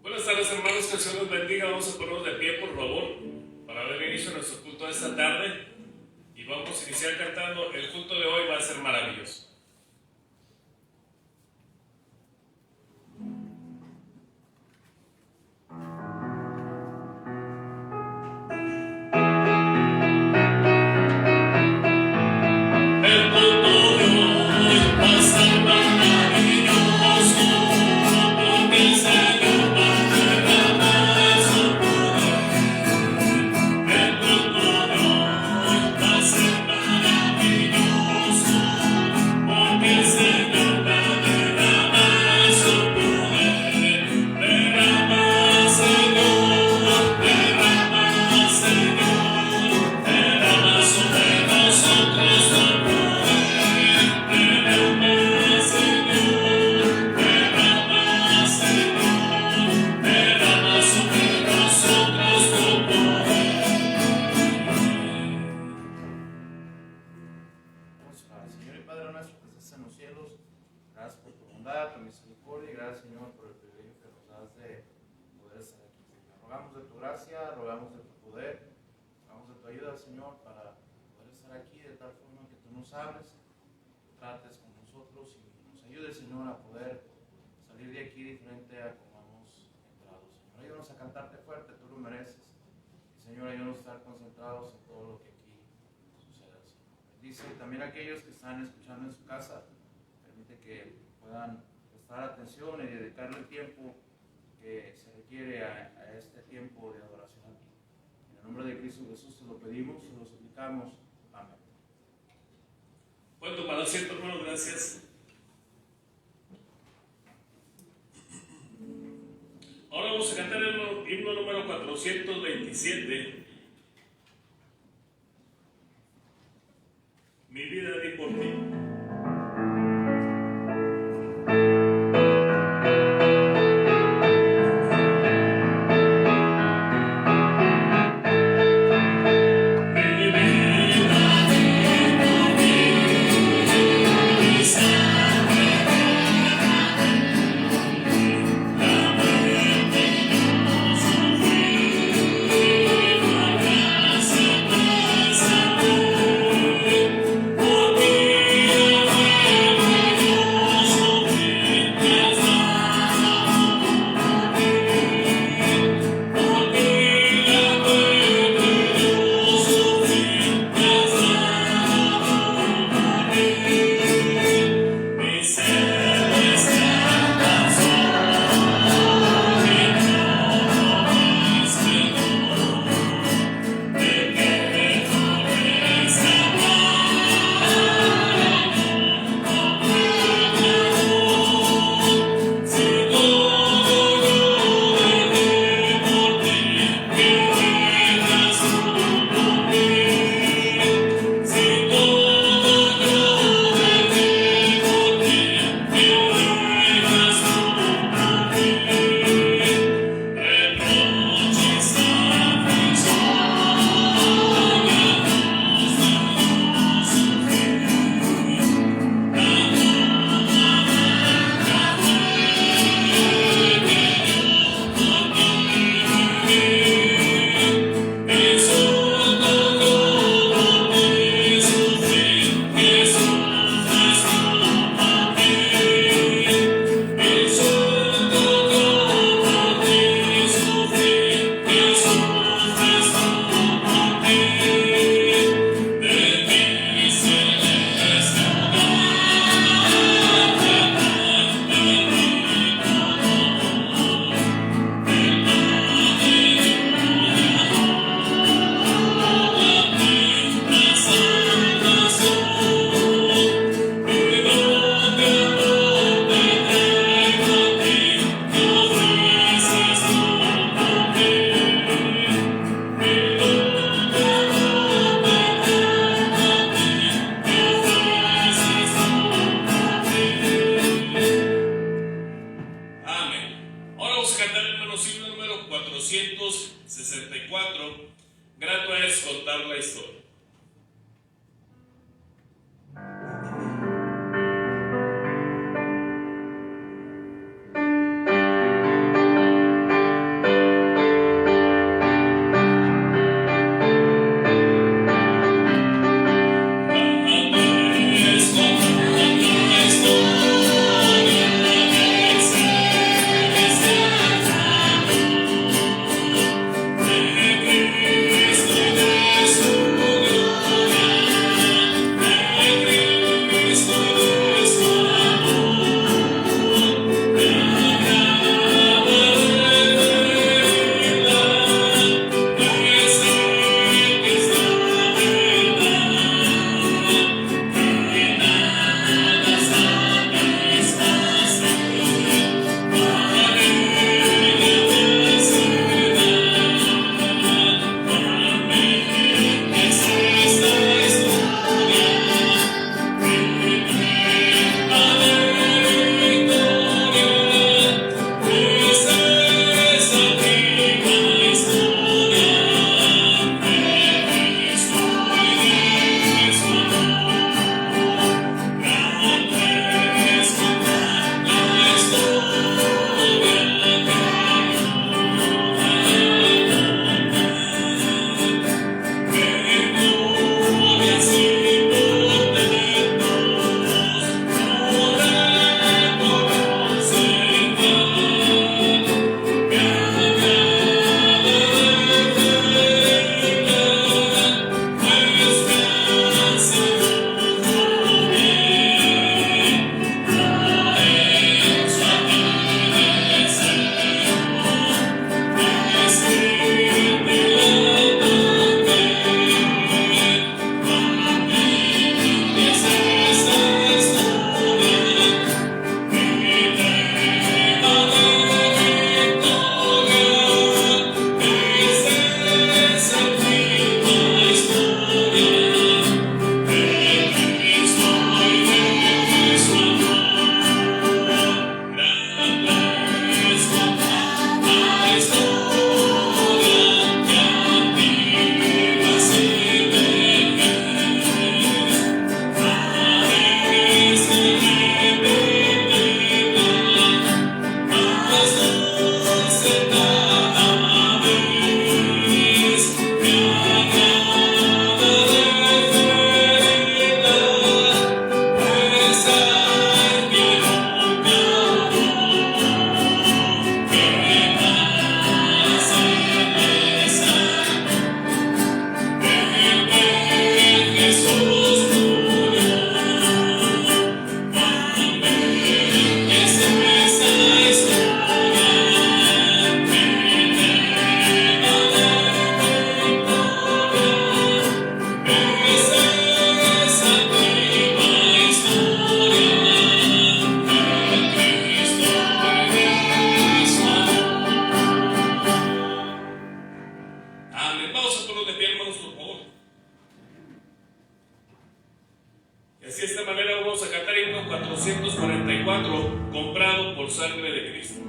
Buenas tardes, hermanos, que el Señor los bendiga. Vamos a ponernos de pie, por favor, para dar inicio a nuestro culto de esta tarde. Y vamos a iniciar cantando. El culto de hoy va a ser maravilloso. Trates con nosotros y nos ayude, Señor, a poder salir de aquí diferente a como hemos entrado, Señor. Ayúdanos a cantarte fuerte, tú lo mereces. Y, Señor, ayúdanos a estar concentrados en todo lo que aquí suceda, Señor. Bendice también a aquellos que están escuchando en su casa. Permite que puedan prestar atención y dedicarle el tiempo que se requiere a este tiempo de adoración a ti. En el nombre de Cristo Jesús te lo pedimos, te lo suplicamos. Amén. Pueden tomar asiento, hermanos, gracias. Ahora vamos a cantar el himno número 427. Mi vida di por ti. Grato es contar la historia. nombre de Cristo.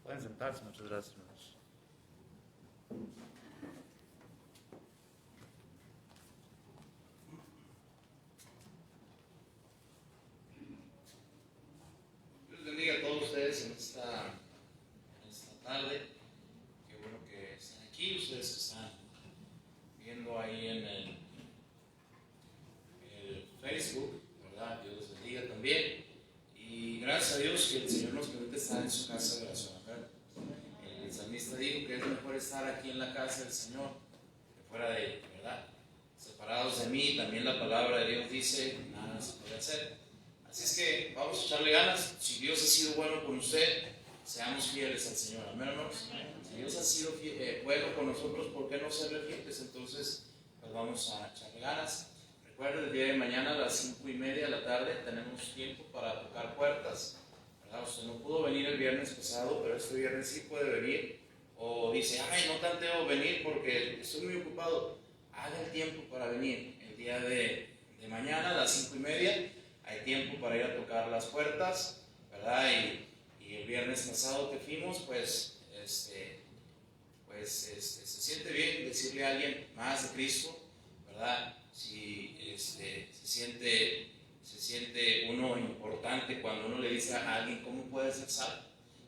Pueden sentarse, muchas gracias, hermanos. Dios bendiga a todos ustedes en esta tarde. Qué bueno que están aquí, ustedes que están viendo ahí en el Facebook, ¿verdad? Dios les bendiga también. Y gracias a Dios que el Señor nos permite estar en su casa de oración. El salmista dijo que es mejor estar aquí en la casa del Señor que fuera de él, ¿verdad? Separados de mí, también la palabra de Dios dice, nada se puede hacer. Así es que vamos a echarle ganas. Si Dios ha sido bueno con usted, seamos fieles al Señor. Amén, hermanos. Si Dios ha sido bueno con nosotros, ¿por qué no serle fieles? Entonces, pues vamos a echarle ganas. Recuerden, el día de mañana a las 5:30 de la tarde tenemos tiempo para tocar puertas, ¿verdad? Usted no pudo venir el viernes pasado, pero este viernes sí puede venir. O dice, ay, no tanteo venir porque estoy muy ocupado. Haga el tiempo para venir. El día de mañana a las 5:30 hay tiempo para ir a tocar las puertas, ¿verdad? Y el viernes pasado que fuimos, pues se siente bien decirle a alguien más de Cristo, ¿verdad? Si se siente uno importante cuando uno le dice a alguien cómo puede ser salvo,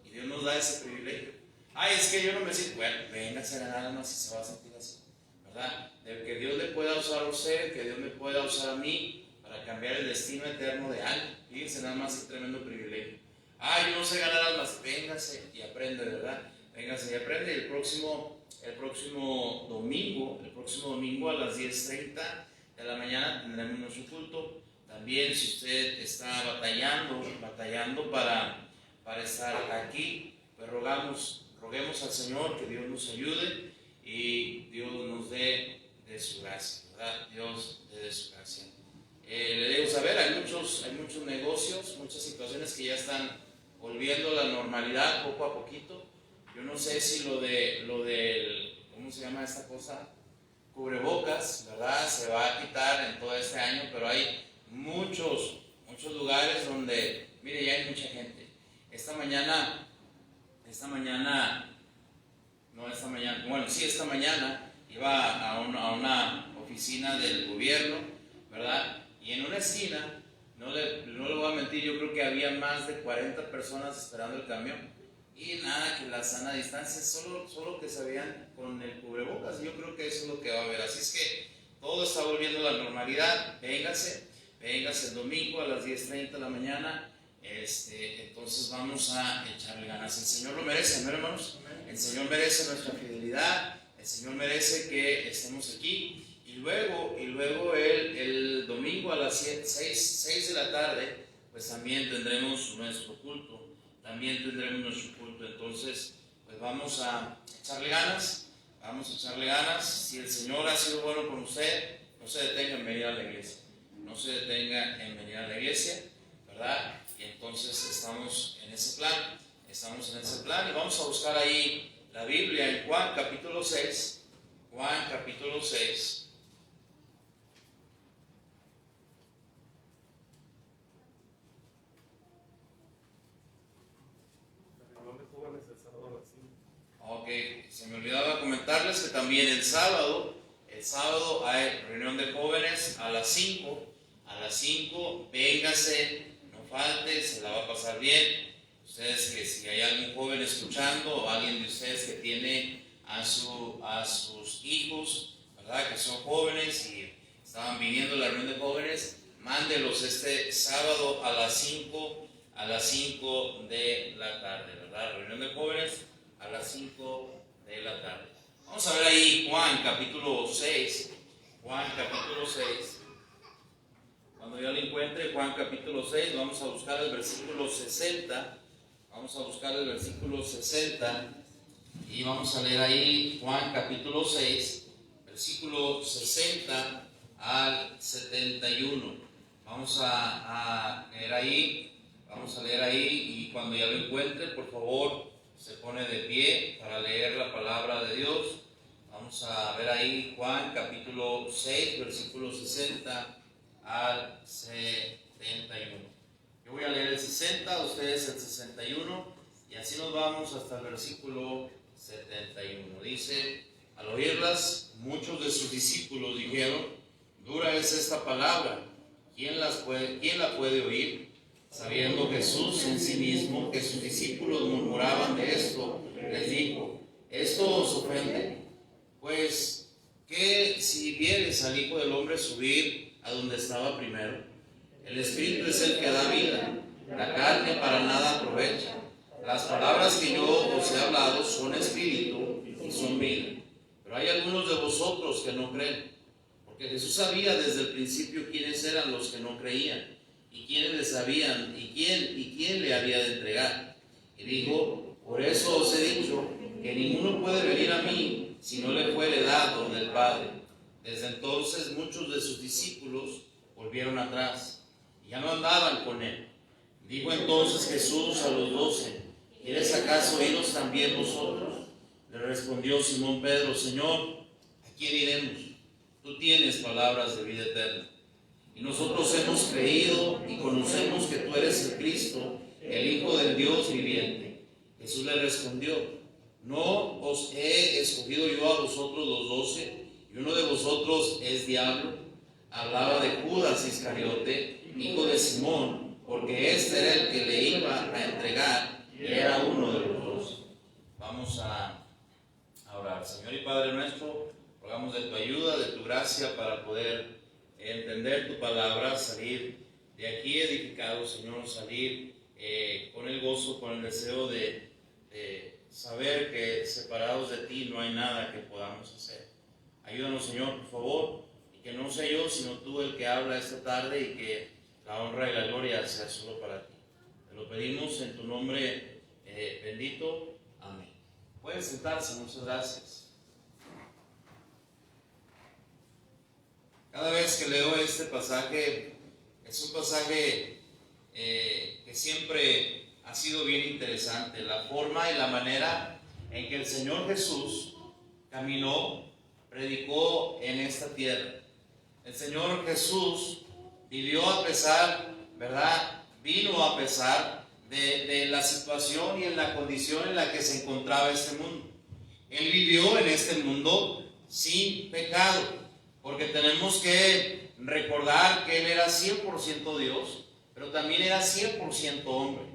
y Dios nos da ese privilegio. Ay, es que yo no me siento, bueno, véngase nada más si se va a sentir así, ¿verdad? De que Dios le pueda usar a usted, que Dios me pueda usar a mí para cambiar el destino eterno de alguien. Fíjense nada más ese tremendo privilegio. Ay, yo no sé ganar almas, véngase y aprende, ¿verdad? Véngase y aprende. Y el próximo domingo a las 10:30 de la mañana tendremos nuestro culto. También, si usted está batallando para estar aquí, pues roguemos al Señor que Dios nos ayude y Dios nos dé de su gracia, ¿verdad? Dios dé de su gracia. Le debo saber, hay muchos negocios, muchas situaciones que ya están volviendo a la normalidad poco a poquito. Yo no sé si lo del, ¿cómo se llama esta cosa? Cubrebocas, ¿verdad? Se va a quitar en todo este año, pero hay muchos lugares donde, mire, ya hay mucha gente. Esta mañana iba a una oficina del gobierno, ¿verdad? Y en una esquina, no le voy a mentir, yo creo que había más de 40 personas esperando el camión. Y nada, que la sana distancia, solo que se veían con el cubrebocas. Yo creo que eso es lo que va a haber. Así es que todo está volviendo a la normalidad. Véngase el domingo a las 10:30 de la mañana. Entonces vamos a echarle ganas. El Señor lo merece, ¿no, hermanos? El Señor merece nuestra fidelidad. El Señor merece que estemos aquí. Y luego el domingo a las 6 de la tarde, pues también tendremos nuestro culto. Entonces, pues vamos a echarle ganas. Si el Señor ha sido bueno con usted, no se detenga en venir a la iglesia. ¿Verdad? Y entonces estamos en ese plan y vamos a buscar ahí la Biblia en Juan capítulo 6. Ok, se me olvidaba comentarles que también el sábado hay reunión de jóvenes a las 5. Véngase, no falte, se la va a pasar bien. Ustedes, que si hay algún joven escuchando o alguien de ustedes que tiene a sus hijos, ¿verdad?, que son jóvenes y estaban viniendo a la reunión de jóvenes, mándelos este sábado a las 5 de la tarde, ¿verdad? Reunión de jóvenes a las 5 de la tarde. Vamos a ver ahí Juan capítulo 6. Cuando yo lo encuentre, Juan capítulo 6, vamos a buscar el versículo 60. Y vamos a leer ahí Juan capítulo 6, versículo 60 al 71. Vamos a leer ahí y cuando ya lo encuentre, por favor, se pone de pie para leer la palabra de Dios. Vamos a ver ahí Juan capítulo 6, versículo 60 al 71. Yo voy a leer el 60, ustedes el 61, y así nos vamos hasta el versículo 71. Dice: al oírlas, muchos de sus discípulos dijeron: dura es esta palabra, ¿quién la puede oír? Sabiendo Jesús en sí mismo que sus discípulos murmuraban de esto, les dijo: ¿esto os ofende? Pues, ¿qué si vieres al Hijo del Hombre subir a donde estaba primero? El Espíritu es el que da vida, la carne para nada aprovecha. Las palabras que yo os he hablado son espíritu y son vida. Pero hay algunos de vosotros que no creen, porque Jesús sabía desde el principio quiénes eran los que no creían, y quiénes le sabían, y quién le había de entregar. Y dijo: por eso os he dicho que ninguno puede venir a mí si no le fuere dado del Padre. Desde entonces muchos de sus discípulos volvieron atrás y ya no andaban con él. Dijo entonces Jesús a los 12: ¿quieres acaso iros también vosotros? Le respondió Simón Pedro: Señor, ¿a quién iremos? Tú tienes palabras de vida eterna. Y nosotros hemos creído y conocemos que tú eres el Cristo, el Hijo del Dios viviente. Jesús le respondió: ¿no os he escogido yo a vosotros los 12? Y uno de vosotros es diablo. Hablaba de Judas Iscariote, hijo de Simón, porque este era el que le iba a entregar y era uno de los 12. Vamos a orar. Señor y Padre nuestro, rogamos de tu ayuda, de tu gracia para poder entender tu palabra, salir de aquí edificados, Señor, salir con el gozo, con el deseo de saber que separados de ti no hay nada que podamos hacer. Ayúdanos, Señor, por favor, y que no sea yo, sino tú el que habla esta tarde, y que la honra y la gloria sea solo para ti. Te lo pedimos en tu nombre bendito. Amén. Pueden sentarse, muchas gracias. Cada vez que leo este pasaje, es un pasaje que siempre ha ha sido bien interesante la forma y la manera en que el Señor Jesús caminó, predicó en esta tierra. El Señor Jesús vivió a pesar, ¿verdad? Vino a pesar de la situación y en la condición en la que se encontraba este mundo. Él vivió en este mundo sin pecado, porque tenemos que recordar que Él era 100% Dios, pero también era 100% hombre.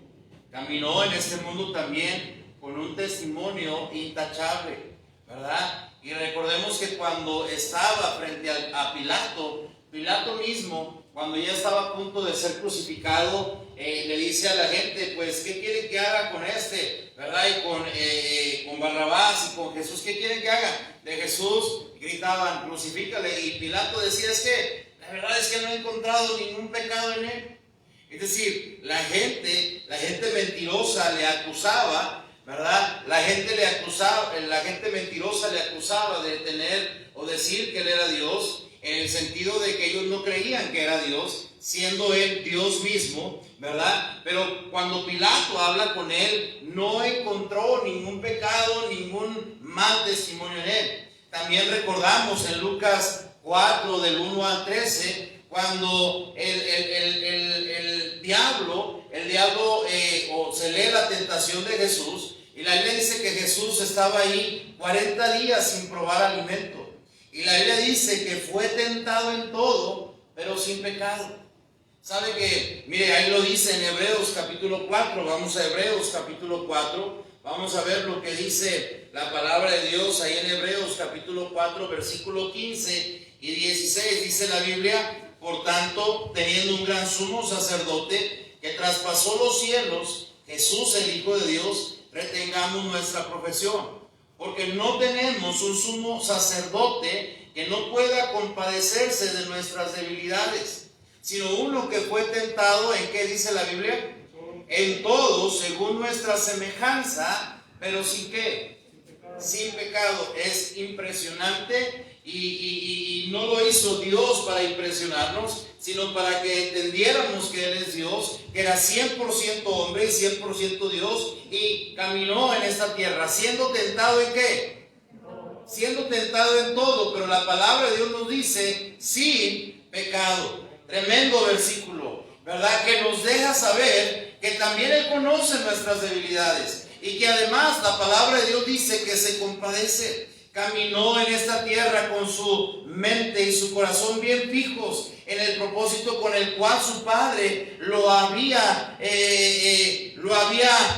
Caminó en este mundo también con un testimonio intachable, ¿verdad? Y recordemos que cuando estaba frente a Pilato, Pilato mismo, cuando ya estaba a punto de ser crucificado, le dice a la gente, pues, ¿qué quieren que haga con este? ¿Verdad? Y con Barrabás y con Jesús, ¿qué quieren que haga? De Jesús gritaban, crucifícale. Y Pilato decía, es que la verdad es que no he encontrado ningún pecado en él. Es decir, la gente mentirosa le acusaba, ¿verdad? La gente mentirosa le acusaba de tener o decir que Él era Dios, en el sentido de que ellos no creían que era Dios, siendo Él Dios mismo, ¿verdad? Pero cuando Pilato habla con Él, no encontró ningún pecado, ningún mal testimonio en Él. También recordamos en Lucas 4, del 1 al 13, cuando el diablo o se lee la tentación de Jesús, y la Biblia dice que Jesús estaba ahí 40 días sin probar alimento. Y la Biblia dice que fue tentado en todo, pero sin pecado. ¿Sabe que? Mire, ahí lo dice en Hebreos capítulo 4. Vamos a Hebreos capítulo 4. Vamos a ver lo que dice la palabra de Dios ahí en Hebreos capítulo 4, versículo 15 y 16. Dice la Biblia, por tanto, teniendo un gran sumo sacerdote que traspasó los cielos, Jesús el Hijo de Dios, retengamos nuestra profesión. Porque no tenemos un sumo sacerdote que no pueda compadecerse de nuestras debilidades, sino uno que fue tentado, ¿en qué dice la Biblia? En todo, según nuestra semejanza, pero ¿sin qué? Sin pecado. Es impresionante y no lo hizo Dios para impresionarnos, sino para que entendiéramos que Él es Dios, que era 100% hombre y 100% Dios, y caminó en esta tierra, siendo tentado ¿en qué? Siendo tentado en todo, pero la palabra de Dios nos dice, sin pecado. Tremendo versículo, ¿verdad? Que nos deja saber que también Él conoce nuestras debilidades, y que además la palabra de Dios dice que se compadece. Caminó en esta tierra con su mente y su corazón bien fijos en el propósito con el cual su padre lo había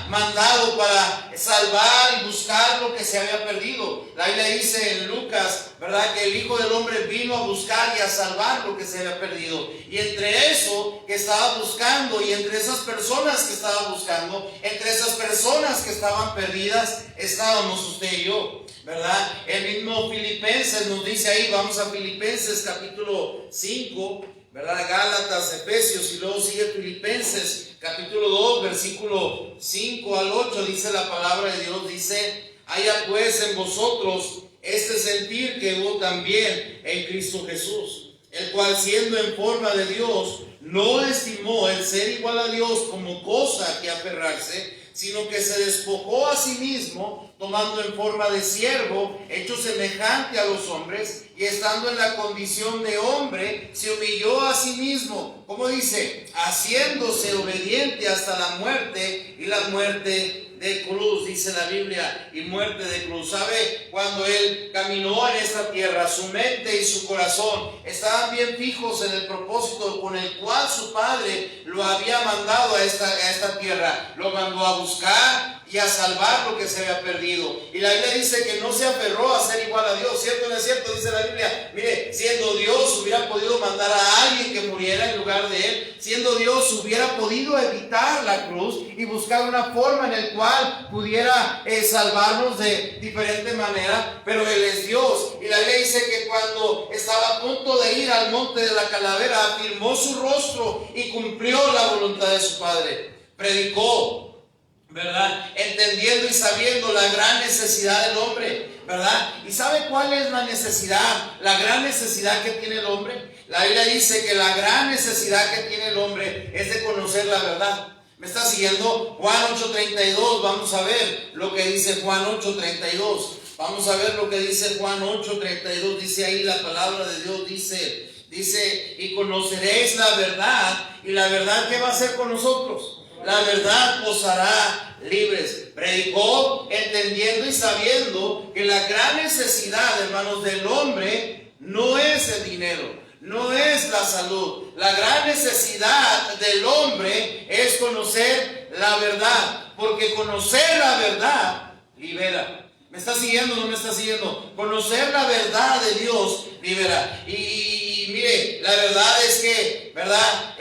mandado para salvar y buscar lo que se había perdido. La Biblia dice en Lucas, ¿verdad?, que el Hijo del Hombre vino a buscar y a salvar lo que se había perdido. Y entre eso que estaba buscando y entre esas personas que estaba buscando, entre esas personas que estaban perdidas, estábamos usted y yo, ¿verdad? El mismo Filipenses nos dice ahí, vamos a Filipenses capítulo 5, ¿verdad? Gálatas, Efesios y luego sigue Filipenses capítulo 2, versículo 5 al 8, dice la palabra de Dios, dice, haya pues en vosotros este sentir que hubo también en Cristo Jesús, el cual siendo en forma de Dios, no estimó el ser igual a Dios como cosa que aferrarse, sino que se despojó a sí mismo, tomando en forma de siervo, hecho semejante a los hombres, y estando en la condición de hombre, se humilló a sí mismo, como dice, haciéndose obediente hasta la muerte, y la muerte de cruz, dice la Biblia, y muerte de cruz. ¿Sabe? Cuando Él caminó en esta tierra, su mente y su corazón estaban bien fijos en el propósito con el cual su Padre lo había mandado a esta tierra. Lo mandó a buscar y a salvar lo que se había perdido. Y la Biblia dice que no se aferró a ser igual a Dios. ¿Cierto o no es cierto? Dice la Biblia, mire, siendo Dios hubiera podido mandar a alguien que muriera en lugar de Él. Siendo Dios hubiera podido evitar la cruz y buscar una forma en la cual pudiera salvarnos de diferente manera, pero Él es Dios. Y la Biblia dice que cuando estaba a punto de ir al monte de la calavera, afirmó su rostro y cumplió la voluntad de su Padre. Predicó, ¿verdad? Entendiendo y sabiendo la gran necesidad del hombre, ¿verdad? ¿Y sabe cuál es la necesidad? La gran necesidad que tiene el hombre. La Biblia dice que la gran necesidad que tiene el hombre es de conocer la verdad. ¿Me está siguiendo? Juan 8:32, vamos a ver lo que dice Juan 8:32. Vamos a ver lo que dice Juan 8:32. Dice ahí la palabra de Dios, dice, y conoceréis la verdad. ¿Y la verdad qué va a hacer con nosotros? La verdad os hará libres. Predicó entendiendo y sabiendo que la gran necesidad, hermanos, del hombre no es el dinero, no es la salud. La gran necesidad del hombre es conocer la verdad, porque conocer la verdad libera. ¿Me está siguiendo o no me está siguiendo? Conocer la verdad de Dios libera. Y mire, la verdad es que, ¿verdad?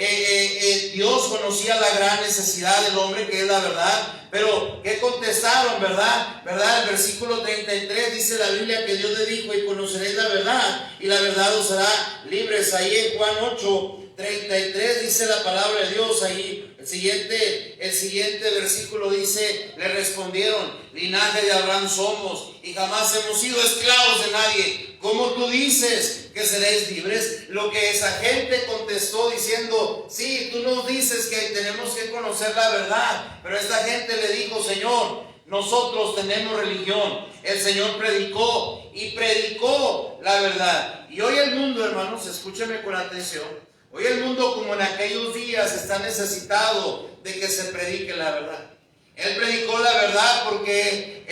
Dios conocía la gran necesidad del hombre, que es la verdad. Pero, ¿qué contestaron, verdad? ¿Verdad? El versículo 33 dice la Biblia que Dios le dijo, y conoceréis la verdad, y la verdad os hará libres. Ahí en Juan 8:33 dice la palabra de Dios. Ahí el siguiente versículo dice, le respondieron, linaje de Abraham somos, y jamás hemos sido esclavos de nadie. ¿Cómo tú dices que seréis libres? Lo que esa gente contestó diciendo, sí, tú nos dices que tenemos que conocer la verdad, pero esta gente le dijo, Señor, nosotros tenemos religión. El Señor predicó y predicó la verdad. Y hoy el mundo, hermanos, escúcheme con atención. Hoy el mundo, como en aquellos días, está necesitado de que se predique la verdad. Él predicó la verdad porque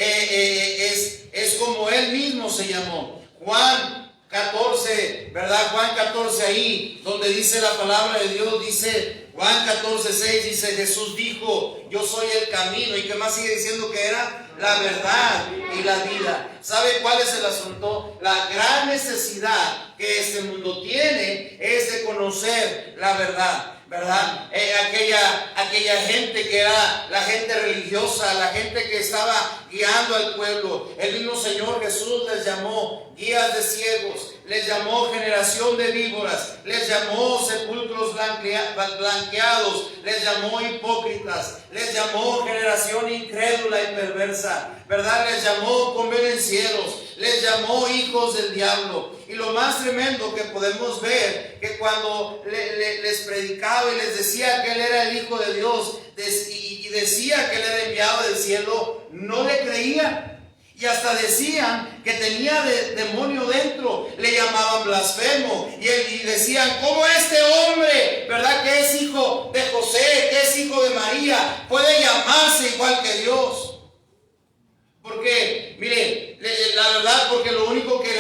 es como él mismo se llamó. Juan 14, ¿verdad? Juan 14 ahí, donde dice la palabra de Dios, dice Juan 14:6, dice, Jesús dijo, yo soy el camino. ¿Y qué más sigue diciendo que era? La verdad y la vida. ¿Sabe cuál es el asunto? La gran necesidad que este mundo tiene es de conocer la verdad, ¿verdad? Aquella gente que era la gente religiosa, la gente que estaba guiando al pueblo. El mismo Señor Jesús les llamó guías de ciegos, les llamó generación de víboras, les llamó sepulcros blanqueados, les llamó hipócritas, les llamó generación incrédula y perversa, ¿verdad? Les llamó convenencieros, les llamó hijos del diablo. Y lo más tremendo que podemos ver, que cuando les predicaba y les decía que Él era el Hijo de Dios y decía que Él era enviado del cielo, no le creían. Y hasta decían que tenía demonio dentro, le llamaban blasfemo. Y decían, ¿cómo este hombre, verdad, que es hijo de José, que es hijo de María, puede llamarse igual que Dios? Porque, mire, la verdad, porque lo único que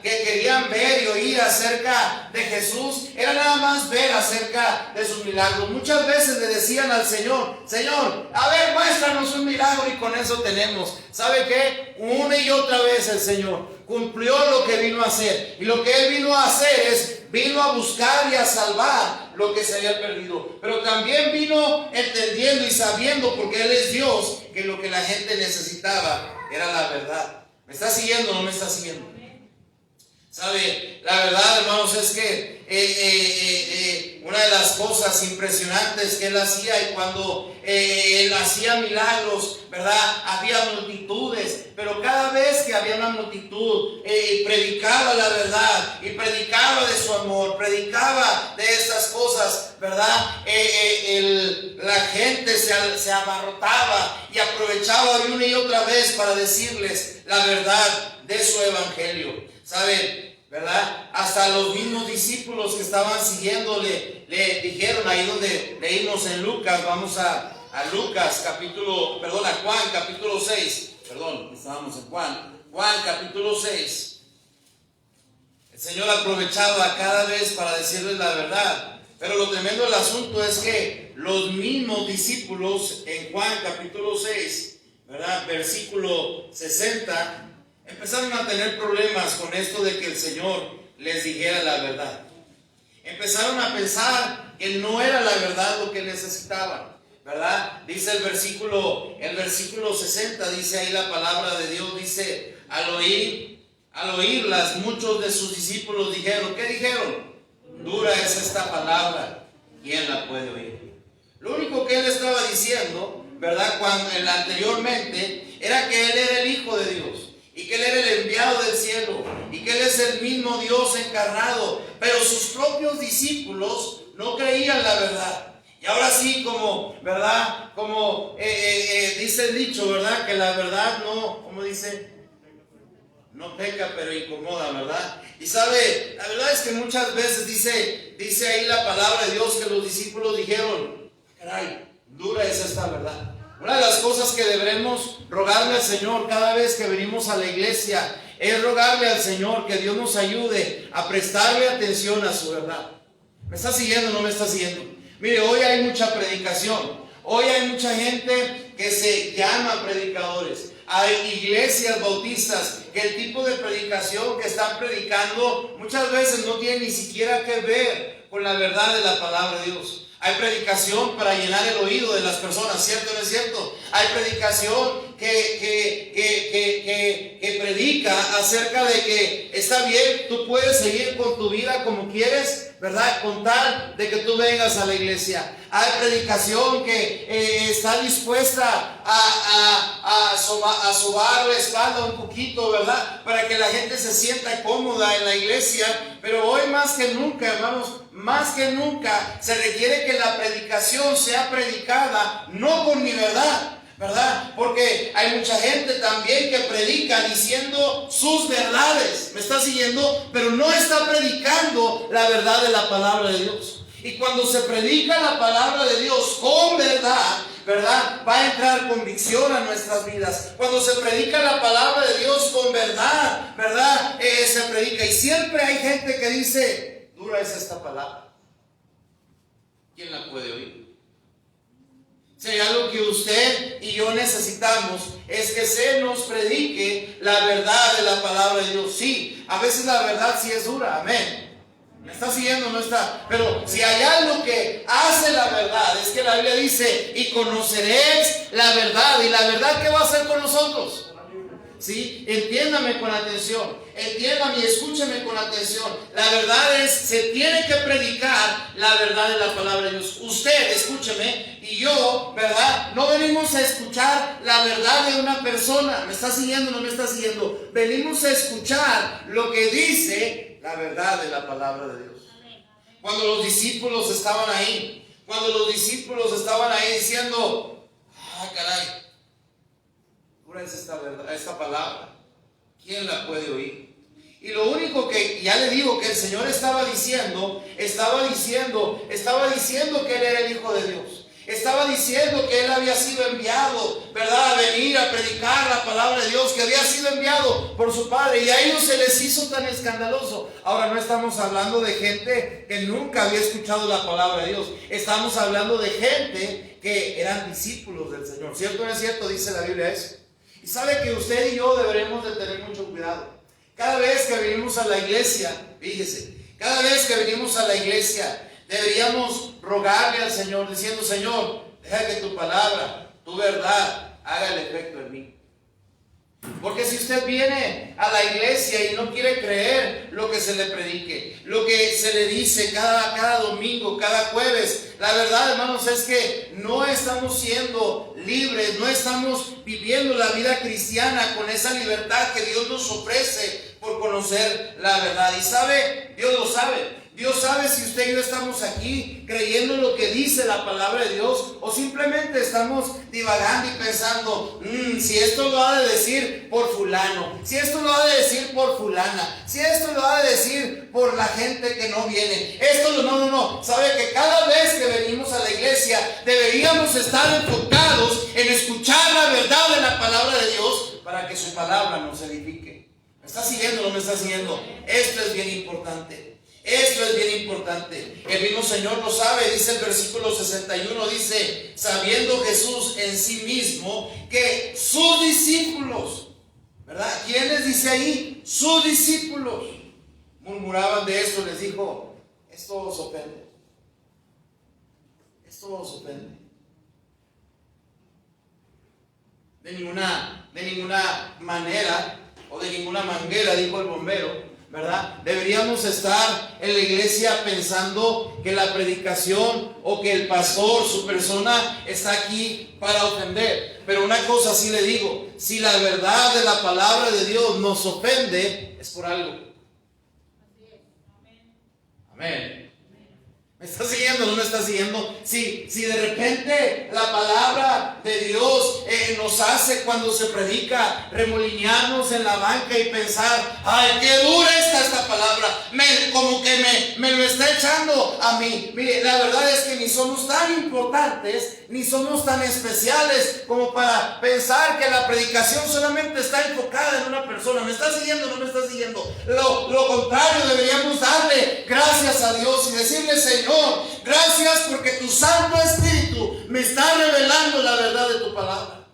querían ver y oír acerca de Jesús era nada más ver acerca de sus milagros. Muchas veces le decían al Señor, Señor, a ver, muéstranos un milagro, y con eso tenemos. ¿Sabe qué? Una y otra vez el Señor cumplió lo que vino a hacer. Y lo que Él vino a hacer vino a buscar y a salvar lo que se había perdido. Pero también vino entendiendo y sabiendo, porque Él es Dios, que lo que la gente necesitaba era la verdad. ¿Me está siguiendo o no me está siguiendo? ¿Sabe? La verdad, hermanos, es que una de las cosas impresionantes que Él hacía, y cuando Él hacía milagros, ¿verdad? Había multitudes, pero cada vez que había una multitud, predicaba la verdad, y predicaba de su amor, predicaba de estas cosas, ¿verdad? La gente se abarrotaba y aprovechaba de una y otra vez para decirles la verdad de su evangelio. ¿Saben? ¿Verdad? Hasta los mismos discípulos que estaban siguiéndole le dijeron, ahí donde leímos en Lucas, vamos a Juan capítulo 6, estábamos en Juan capítulo 6. El Señor aprovechaba cada vez para decirles la verdad, pero lo tremendo del asunto es que los mismos discípulos en Juan capítulo 6, ¿verdad? Versículo 60, empezaron a tener problemas con esto de que el Señor les dijera la verdad. Empezaron a pensar que no era la verdad lo que necesitaban, ¿verdad? Dice el versículo 60, dice ahí la palabra de Dios, dice, al oírlas, muchos de sus discípulos dijeron, ¿qué dijeron? Dura es esta palabra, ¿quién la puede oír? Lo único que Él estaba diciendo, ¿verdad? Anteriormente, era que Él era el Hijo de Dios, y que Él era el enviado del cielo, y que Él es el mismo Dios encarnado. Pero sus propios discípulos no creían la verdad. Y ahora sí, como, ¿verdad? Como dice el dicho, ¿verdad? Que la verdad no, ¿cómo dice? No peca, pero incomoda, ¿verdad? Y sabe, la verdad es que muchas veces dice ahí la palabra de Dios que los discípulos dijeron, caray, dura es esta verdad. Una de las cosas que deberemos rogarle al Señor cada vez que venimos a la iglesia es rogarle al Señor que Dios nos ayude a prestarle atención a su verdad. ¿Me está siguiendo o no me está siguiendo? Mire, hoy hay mucha predicación. Hoy hay mucha gente que se llama predicadores. Hay iglesias bautistas que el tipo de predicación que están predicando muchas veces no tiene ni siquiera que ver con la verdad de la palabra de Dios. Hay predicación para llenar el oído de las personas, ¿cierto o no es cierto? Hay predicación que predica acerca de que está bien, tú puedes seguir con tu vida como quieres, ¿verdad? Con tal de que tú vengas a la iglesia. Hay predicación que está dispuesta a sobar la espalda un poquito, ¿verdad? Para que la gente se sienta cómoda en la iglesia. Pero hoy más que nunca, hermanos, más que nunca se requiere que la predicación sea predicada no con mi verdad, ¿verdad? Porque hay mucha gente también que predica diciendo sus verdades, ¿me está siguiendo? Pero no está predicando la verdad de la palabra de Dios. Y cuando se predica la palabra de Dios con verdad, ¿verdad? Va a entrar convicción a nuestras vidas. Cuando se predica la palabra de Dios con verdad, ¿verdad? Se predica. Y siempre hay gente que dice, dura es esta palabra. ¿Quién la puede oír? Si hay algo que usted y yo necesitamos, es que se nos predique la verdad de la palabra de Dios. Sí, a veces la verdad sí es dura, amén. ¿Me está siguiendo? No está. Pero si hay algo que hace la verdad, es que la Biblia dice, y conoceréis la verdad. ¿Y la verdad qué va a hacer con nosotros? ¿Sí? Entiéndame con atención, entiéndame y escúcheme con atención. La verdad es, se tiene que predicar la verdad de la palabra de Dios. Usted, escúcheme, y yo, ¿verdad? No venimos a escuchar la verdad de una persona. ¿Me está siguiendo o no me está siguiendo? Venimos a escuchar lo que dice la verdad de la palabra de Dios. Cuando los discípulos estaban ahí diciendo, caray, es esta verdad, esta palabra, ¿quién la puede oír? Y lo único que ya le digo que el Señor estaba diciendo que Él era el Hijo de Dios. Estaba diciendo que Él había sido enviado, ¿verdad? A venir a predicar la palabra de Dios, que había sido enviado por su Padre. Y a ellos se les hizo tan escandaloso. Ahora no estamos hablando de gente que nunca había escuchado la palabra de Dios. Estamos hablando de gente que eran discípulos del Señor. ¿Cierto o no es cierto? Dice la Biblia eso. Y sabe que usted y yo deberemos de tener mucho cuidado. Cada vez que venimos a la iglesia, fíjese, cada vez que venimos a la iglesia, deberíamos rogarle al Señor, diciendo, Señor, deja que tu palabra, tu verdad, haga el efecto en mí. Porque si usted viene a la iglesia y no quiere creer lo que se le predique, lo que se le dice cada domingo, cada jueves, la verdad, hermanos, es que no estamos siendo libres, no estamos viviendo la vida cristiana con esa libertad que Dios nos ofrece por conocer la verdad. Y sabe, Dios lo sabe. Dios sabe si usted y yo estamos aquí creyendo lo que dice la palabra de Dios, o simplemente estamos divagando y pensando, si esto lo ha de decir por fulano, si esto lo ha de decir por fulana, si esto lo ha de decir por la gente que no viene. No. Sabe que cada vez que venimos a la iglesia deberíamos estar enfocados en escuchar la verdad de la palabra de Dios para que su palabra nos edifique. ¿Me está siguiendo o no me está siguiendo? Esto es bien importante. Esto es bien importante. El mismo Señor lo sabe, dice el versículo 61, dice, sabiendo Jesús en sí mismo que sus discípulos, ¿verdad? ¿Quiénes dice ahí? Sus discípulos murmuraban de esto, les dijo, esto os ofende. Esto os ofende. De ninguna manera o de ninguna manguera, dijo el bombero, ¿verdad? Deberíamos estar en la iglesia pensando que la predicación o que el pastor, su persona, está aquí para ofender. Pero una cosa sí le digo, si la verdad de la palabra de Dios nos ofende, es por algo. Amén. ¿Me ¿Me está siguiendo o no me está siguiendo? Si de repente la palabra de Dios nos hace, cuando se predica, remolinearnos en la banca y pensar, ay, qué dura está esta palabra, como que me lo está echando a mí. Mire, la verdad es que ni somos tan importantes, ni somos tan especiales como para pensar que la predicación solamente está enfocada en una persona. ¿Me está siguiendo o no me está siguiendo? Lo contrario, deberíamos darle gracias a Dios y decirle, Señor, gracias porque tu Santo Espíritu me está revelando la verdad de tu palabra.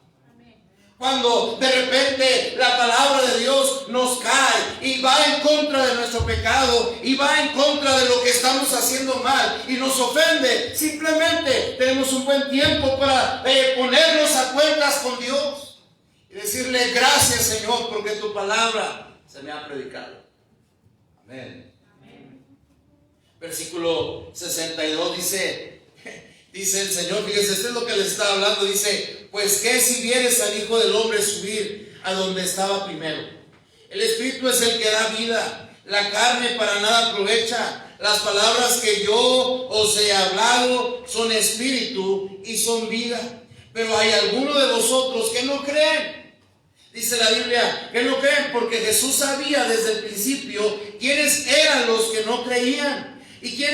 Cuando de repente la palabra de Dios nos cae y va en contra de nuestro pecado y va en contra de lo que estamos haciendo mal y nos ofende, simplemente tenemos un buen tiempo para ponernos a cuentas con Dios y decirle, gracias, Señor, porque tu palabra se me ha predicado. Amén. Versículo 62 dice el Señor, fíjese, esto es lo que les está hablando, dice, pues que si vieres al Hijo del Hombre subir a donde estaba primero. El Espíritu es el que da vida, la carne para nada aprovecha. Las palabras que yo os he hablado son espíritu y son vida. Pero hay algunos de vosotros que no creen. Dice la Biblia que no creen porque Jesús sabía desde el principio quiénes eran los que no creían. ¿Y quién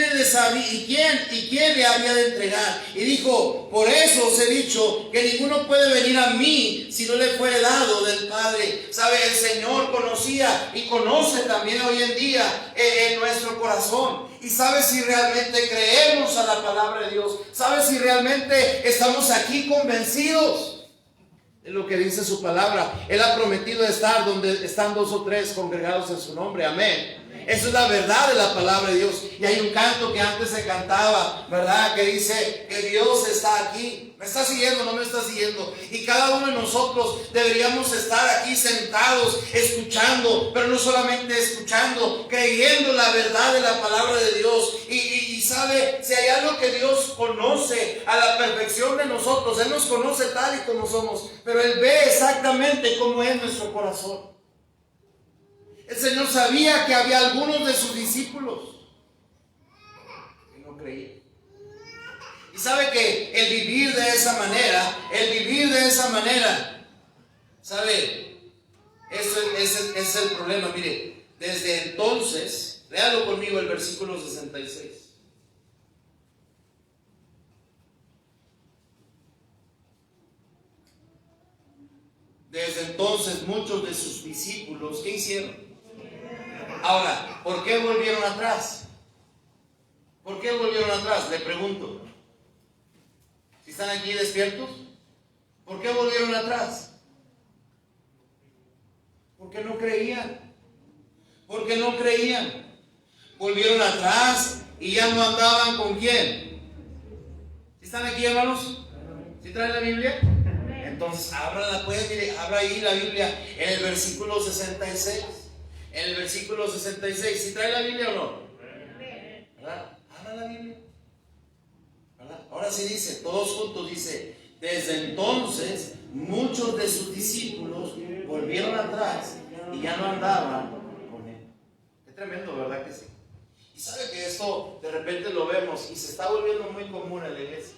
le había de entregar? Y dijo, por eso os he dicho que ninguno puede venir a mí si no le fuere dado del Padre. ¿Sabe? El Señor conocía y conoce también hoy en día en nuestro corazón. Y sabe si realmente creemos a la palabra de Dios. Sabe si realmente estamos aquí convencidos de lo que dice su palabra. Él ha prometido estar donde están 2 o 3 congregados en su nombre. Amén. Eso es la verdad de la palabra de Dios. Y hay un canto que antes se cantaba, ¿verdad? Que dice que Dios está aquí. ¿Me está siguiendo o no me está siguiendo? Y cada uno de nosotros deberíamos estar aquí sentados, escuchando, pero no solamente escuchando, creyendo la verdad de la palabra de Dios. Y sabe, si hay algo que Dios conoce a la perfección de nosotros, Él nos conoce tal y como somos, pero Él ve exactamente cómo es nuestro corazón. El Señor sabía que había algunos de sus discípulos que no creían. Y sabe que el vivir de esa manera, ¿sabe? Ese es el problema. Mire, desde entonces, léalo conmigo el versículo 66. Desde entonces muchos de sus discípulos, ¿qué hicieron? Ahora, ¿por qué volvieron atrás? ¿Por qué volvieron atrás? Le pregunto. ¿Si están aquí despiertos? ¿Por qué volvieron atrás? Porque no creían. Porque no creían. Volvieron atrás y ya no andaban con quién. ¿Si están aquí, hermanos? ¿Si traen la Biblia? Entonces, ábrala pues, mire, abra ahí la Biblia en el versículo 66. En el versículo 66, ¿sí trae la Biblia o no? ¿Verdad? Abra la Biblia. ¿Verdad? Ahora sí dice, todos juntos dice, desde entonces muchos de sus discípulos volvieron atrás y ya no andaban con Él. Qué tremendo, ¿verdad que sí? Y sabe que esto de repente lo vemos y se está volviendo muy común en la iglesia.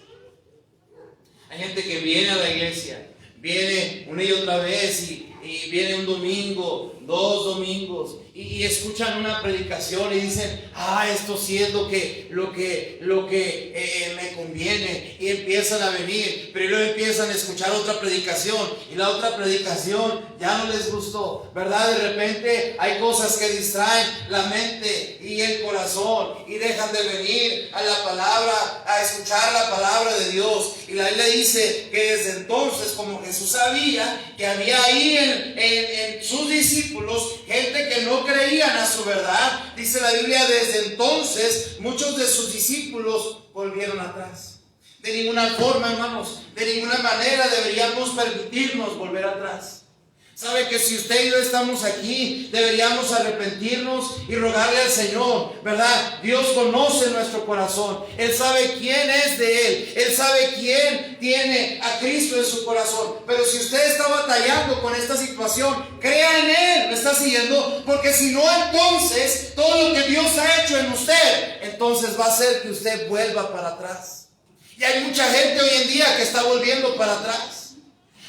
Hay gente que viene a la iglesia, viene una y otra vez y viene un domingo, 2 domingos y escuchan una predicación y dicen, esto sí es lo que me conviene, y empiezan a venir, pero luego empiezan a escuchar otra predicación y la otra predicación ya no les gustó, ¿verdad? De repente hay cosas que distraen la mente y el corazón y dejan de venir a la palabra, a escuchar la palabra de Dios. Y la Biblia dice que desde entonces, como Jesús sabía que había ahí en sus discípulos gente que no creían a su verdad, dice la Biblia, desde entonces muchos de sus discípulos volvieron atrás. De ninguna forma, hermanos, de ninguna manera deberíamos permitirnos volver atrás. Sabe que si usted y yo estamos aquí, deberíamos arrepentirnos y rogarle al Señor, ¿verdad? Dios conoce nuestro corazón. Él sabe quién es de Él. Él sabe quién tiene a Cristo en su corazón. Pero si usted está batallando con esta situación, crea en Él. ¿Me está siguiendo? Porque si no, entonces todo lo que Dios ha hecho en usted, entonces va a hacer que usted vuelva para atrás. Y hay mucha gente hoy en día que está volviendo para atrás.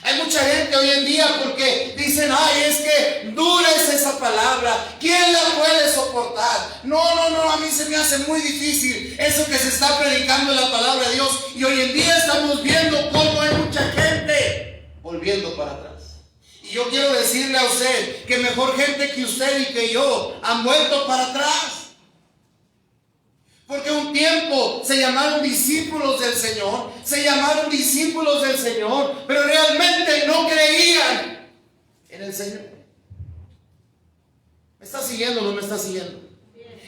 Hay mucha gente hoy en día porque dicen, ay, es que dura es esa palabra, ¿quién la puede soportar? No, a mí se me hace muy difícil eso que se está predicando en la palabra de Dios. Y hoy en día estamos viendo cómo hay mucha gente volviendo para atrás. Y yo quiero decirle a usted que mejor gente que usted y que yo han vuelto para atrás. Porque un tiempo se llamaron discípulos del Señor, pero realmente no creían en el Señor. ¿Me está siguiendo o no me está siguiendo?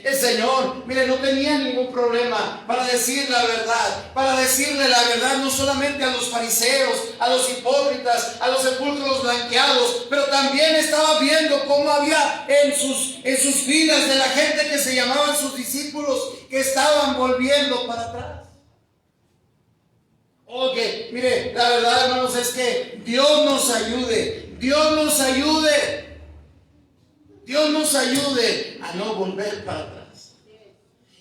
El Señor, mire, no tenía ningún problema para decir la verdad, para decirle la verdad no solamente a los fariseos, a los hipócritas, a los sepulcros blanqueados, pero también estaba viendo cómo había en sus filas de la gente que se llamaban sus discípulos, que estaban volviendo para atrás. Oye, mire, la verdad, hermanos, es que Dios nos ayude a no volver para atrás.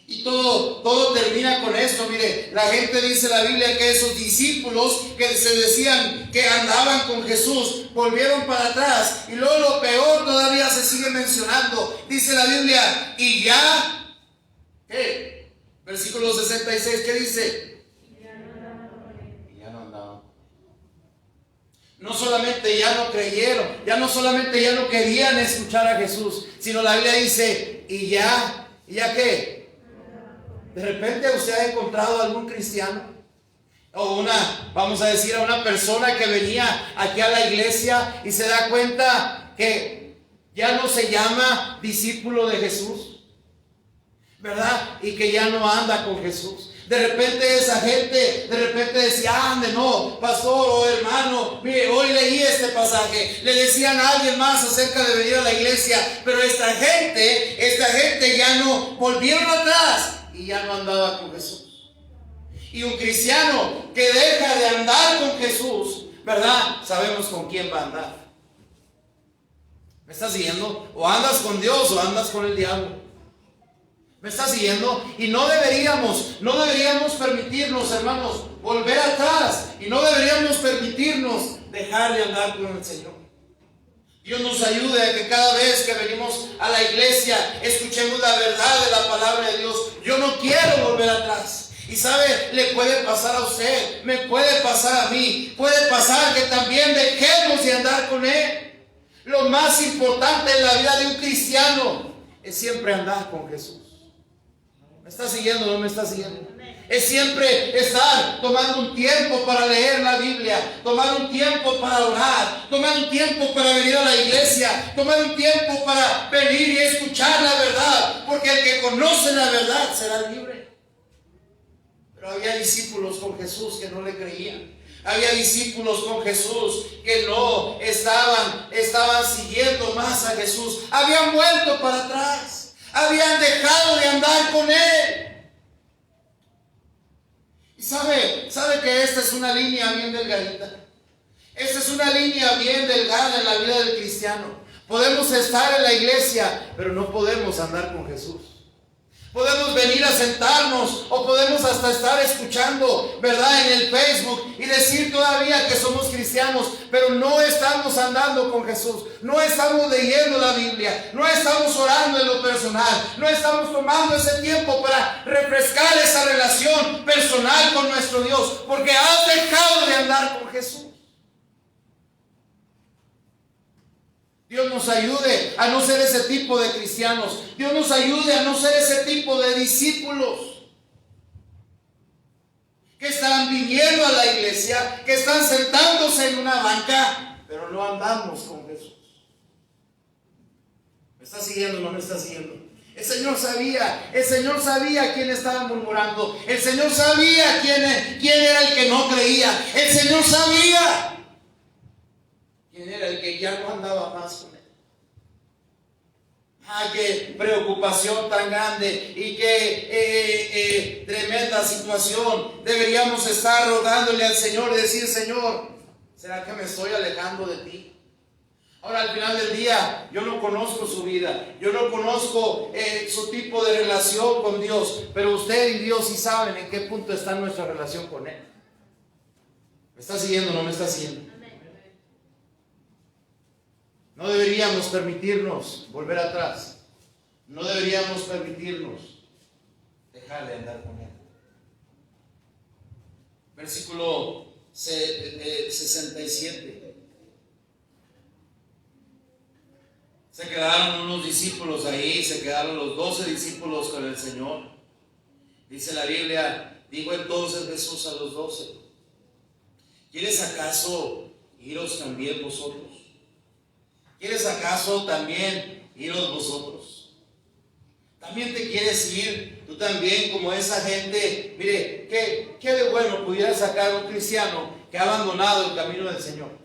Y todo termina con esto. Mire, la gente dice en la Biblia que esos discípulos que se decían que andaban con Jesús volvieron para atrás. Y luego lo peor todavía se sigue mencionando. Dice la Biblia, y ya, ¿qué? Versículo 66, ¿qué dice? Y ya no andaban. No solamente ya no creyeron, ya no querían escuchar a Jesús, sino la Biblia dice, ¿y ya qué? De repente usted ha encontrado algún cristiano o vamos a decir, a una persona que venía aquí a la iglesia y se da cuenta que ya no se llama discípulo de Jesús, ¿verdad? Y que ya no anda con Jesús. De repente esa gente, decía, ande, no, pastor o hermano, mire, hoy leí este pasaje. Le decían a alguien más acerca de venir a la iglesia, pero esta gente ya no volvieron atrás y ya no andaba con Jesús. Y un cristiano que deja de andar con Jesús, ¿verdad? Sabemos con quién va a andar. ¿Me estás siguiendo? O andas con Dios o andas con el diablo. ¿Me está siguiendo? Y no deberíamos permitirnos, hermanos, volver atrás. Y no deberíamos permitirnos dejar de andar con el Señor. Dios nos ayude a que cada vez que venimos a la iglesia escuchemos la verdad de la palabra de Dios. Yo no quiero volver atrás. Y sabe, le puede pasar a usted, me puede pasar a mí, puede pasar que también dejemos de andar con Él. Lo más importante en la vida de un cristiano es siempre andar con Jesús. ¿Me está siguiendo o no me está siguiendo? Es siempre estar tomando un tiempo para leer la Biblia, tomar un tiempo para orar, tomar un tiempo para venir a la iglesia, tomar un tiempo para venir y escuchar la verdad, porque el que conoce la verdad será libre. Pero había discípulos con Jesús que no le creían. Había discípulos con Jesús que no estaban siguiendo más a Jesús. Habían vuelto para atrás. Habían dejado de andar con Él. Y sabe que esta es una línea bien delgadita. Esta es una línea bien delgada en la vida del cristiano. Podemos estar en la iglesia, pero no podemos andar con Jesús. Podemos venir a sentarnos o podemos hasta estar escuchando, ¿verdad?, en el Facebook y decir todavía que somos cristianos, pero no estamos andando con Jesús, no estamos leyendo la Biblia, no estamos orando en lo personal, no estamos tomando ese tiempo para refrescar esa relación personal con nuestro Dios, porque has dejado de andar con Jesús. Dios nos ayude a no ser ese tipo de cristianos. Dios nos ayude a no ser ese tipo de discípulos que están viniendo a la iglesia, que están sentándose en una banca, pero no andamos con Jesús. ¿Me está siguiendo o no me está siguiendo? El Señor sabía quién estaba murmurando. El Señor sabía quién era el que no creía. El Señor sabía quién era el que ya no andaba Ay, qué preocupación tan grande y qué tremenda situación. Deberíamos estar rogándole al Señor y decir: Señor, ¿será que me estoy alejando de ti? Ahora, al final del día, yo no conozco su vida, yo no conozco su tipo de relación con Dios, pero usted y Dios sí saben en qué punto está nuestra relación con Él. ¿Me está siguiendo o no me está siguiendo? No deberíamos permitirnos volver atrás. No deberíamos permitirnos dejar de andar con Él. Versículo 67. Se quedaron unos discípulos ahí, se quedaron los 12 discípulos con el Señor. Dice la Biblia: dijo entonces Jesús a los 12: ¿quieres acaso iros también vosotros? ¿Quieres acaso también iros vosotros? ¿También te quieres ir tú también como esa gente? Mire, ¿qué de bueno pudiera sacar un cristiano que ha abandonado el camino del Señor?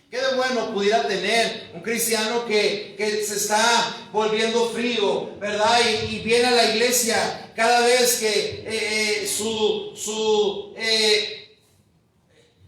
¿Qué de bueno pudiera tener un cristiano que se está volviendo frío, ¿verdad? Y viene a la iglesia cada vez que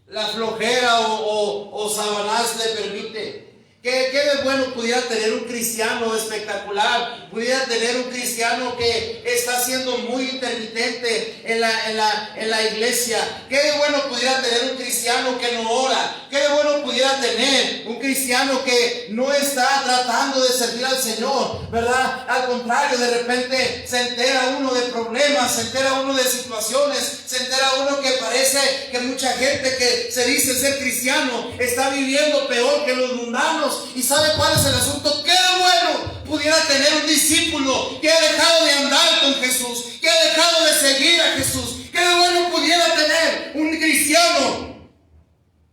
la flojera o Sabanás le permite. ¿Qué de bueno pudiera tener un cristiano espectacular? Pudiera tener un cristiano que está siendo muy intermitente en la iglesia. ¿Qué de bueno pudiera tener un cristiano que no ora? ¿Qué de bueno pudiera tener un cristiano que no está tratando de servir al Señor, ¿verdad? Al contrario, de repente se entera uno de problemas, se entera uno de situaciones, se entera uno que parece que mucha gente que se dice ser cristiano está viviendo peor que los mundanos. ¿Y sabe cuál es el asunto? ¡Qué bueno pudiera tener un discípulo que ha dejado de andar con Jesús, que ha dejado de seguir a Jesús! ¡Qué bueno pudiera tener un cristiano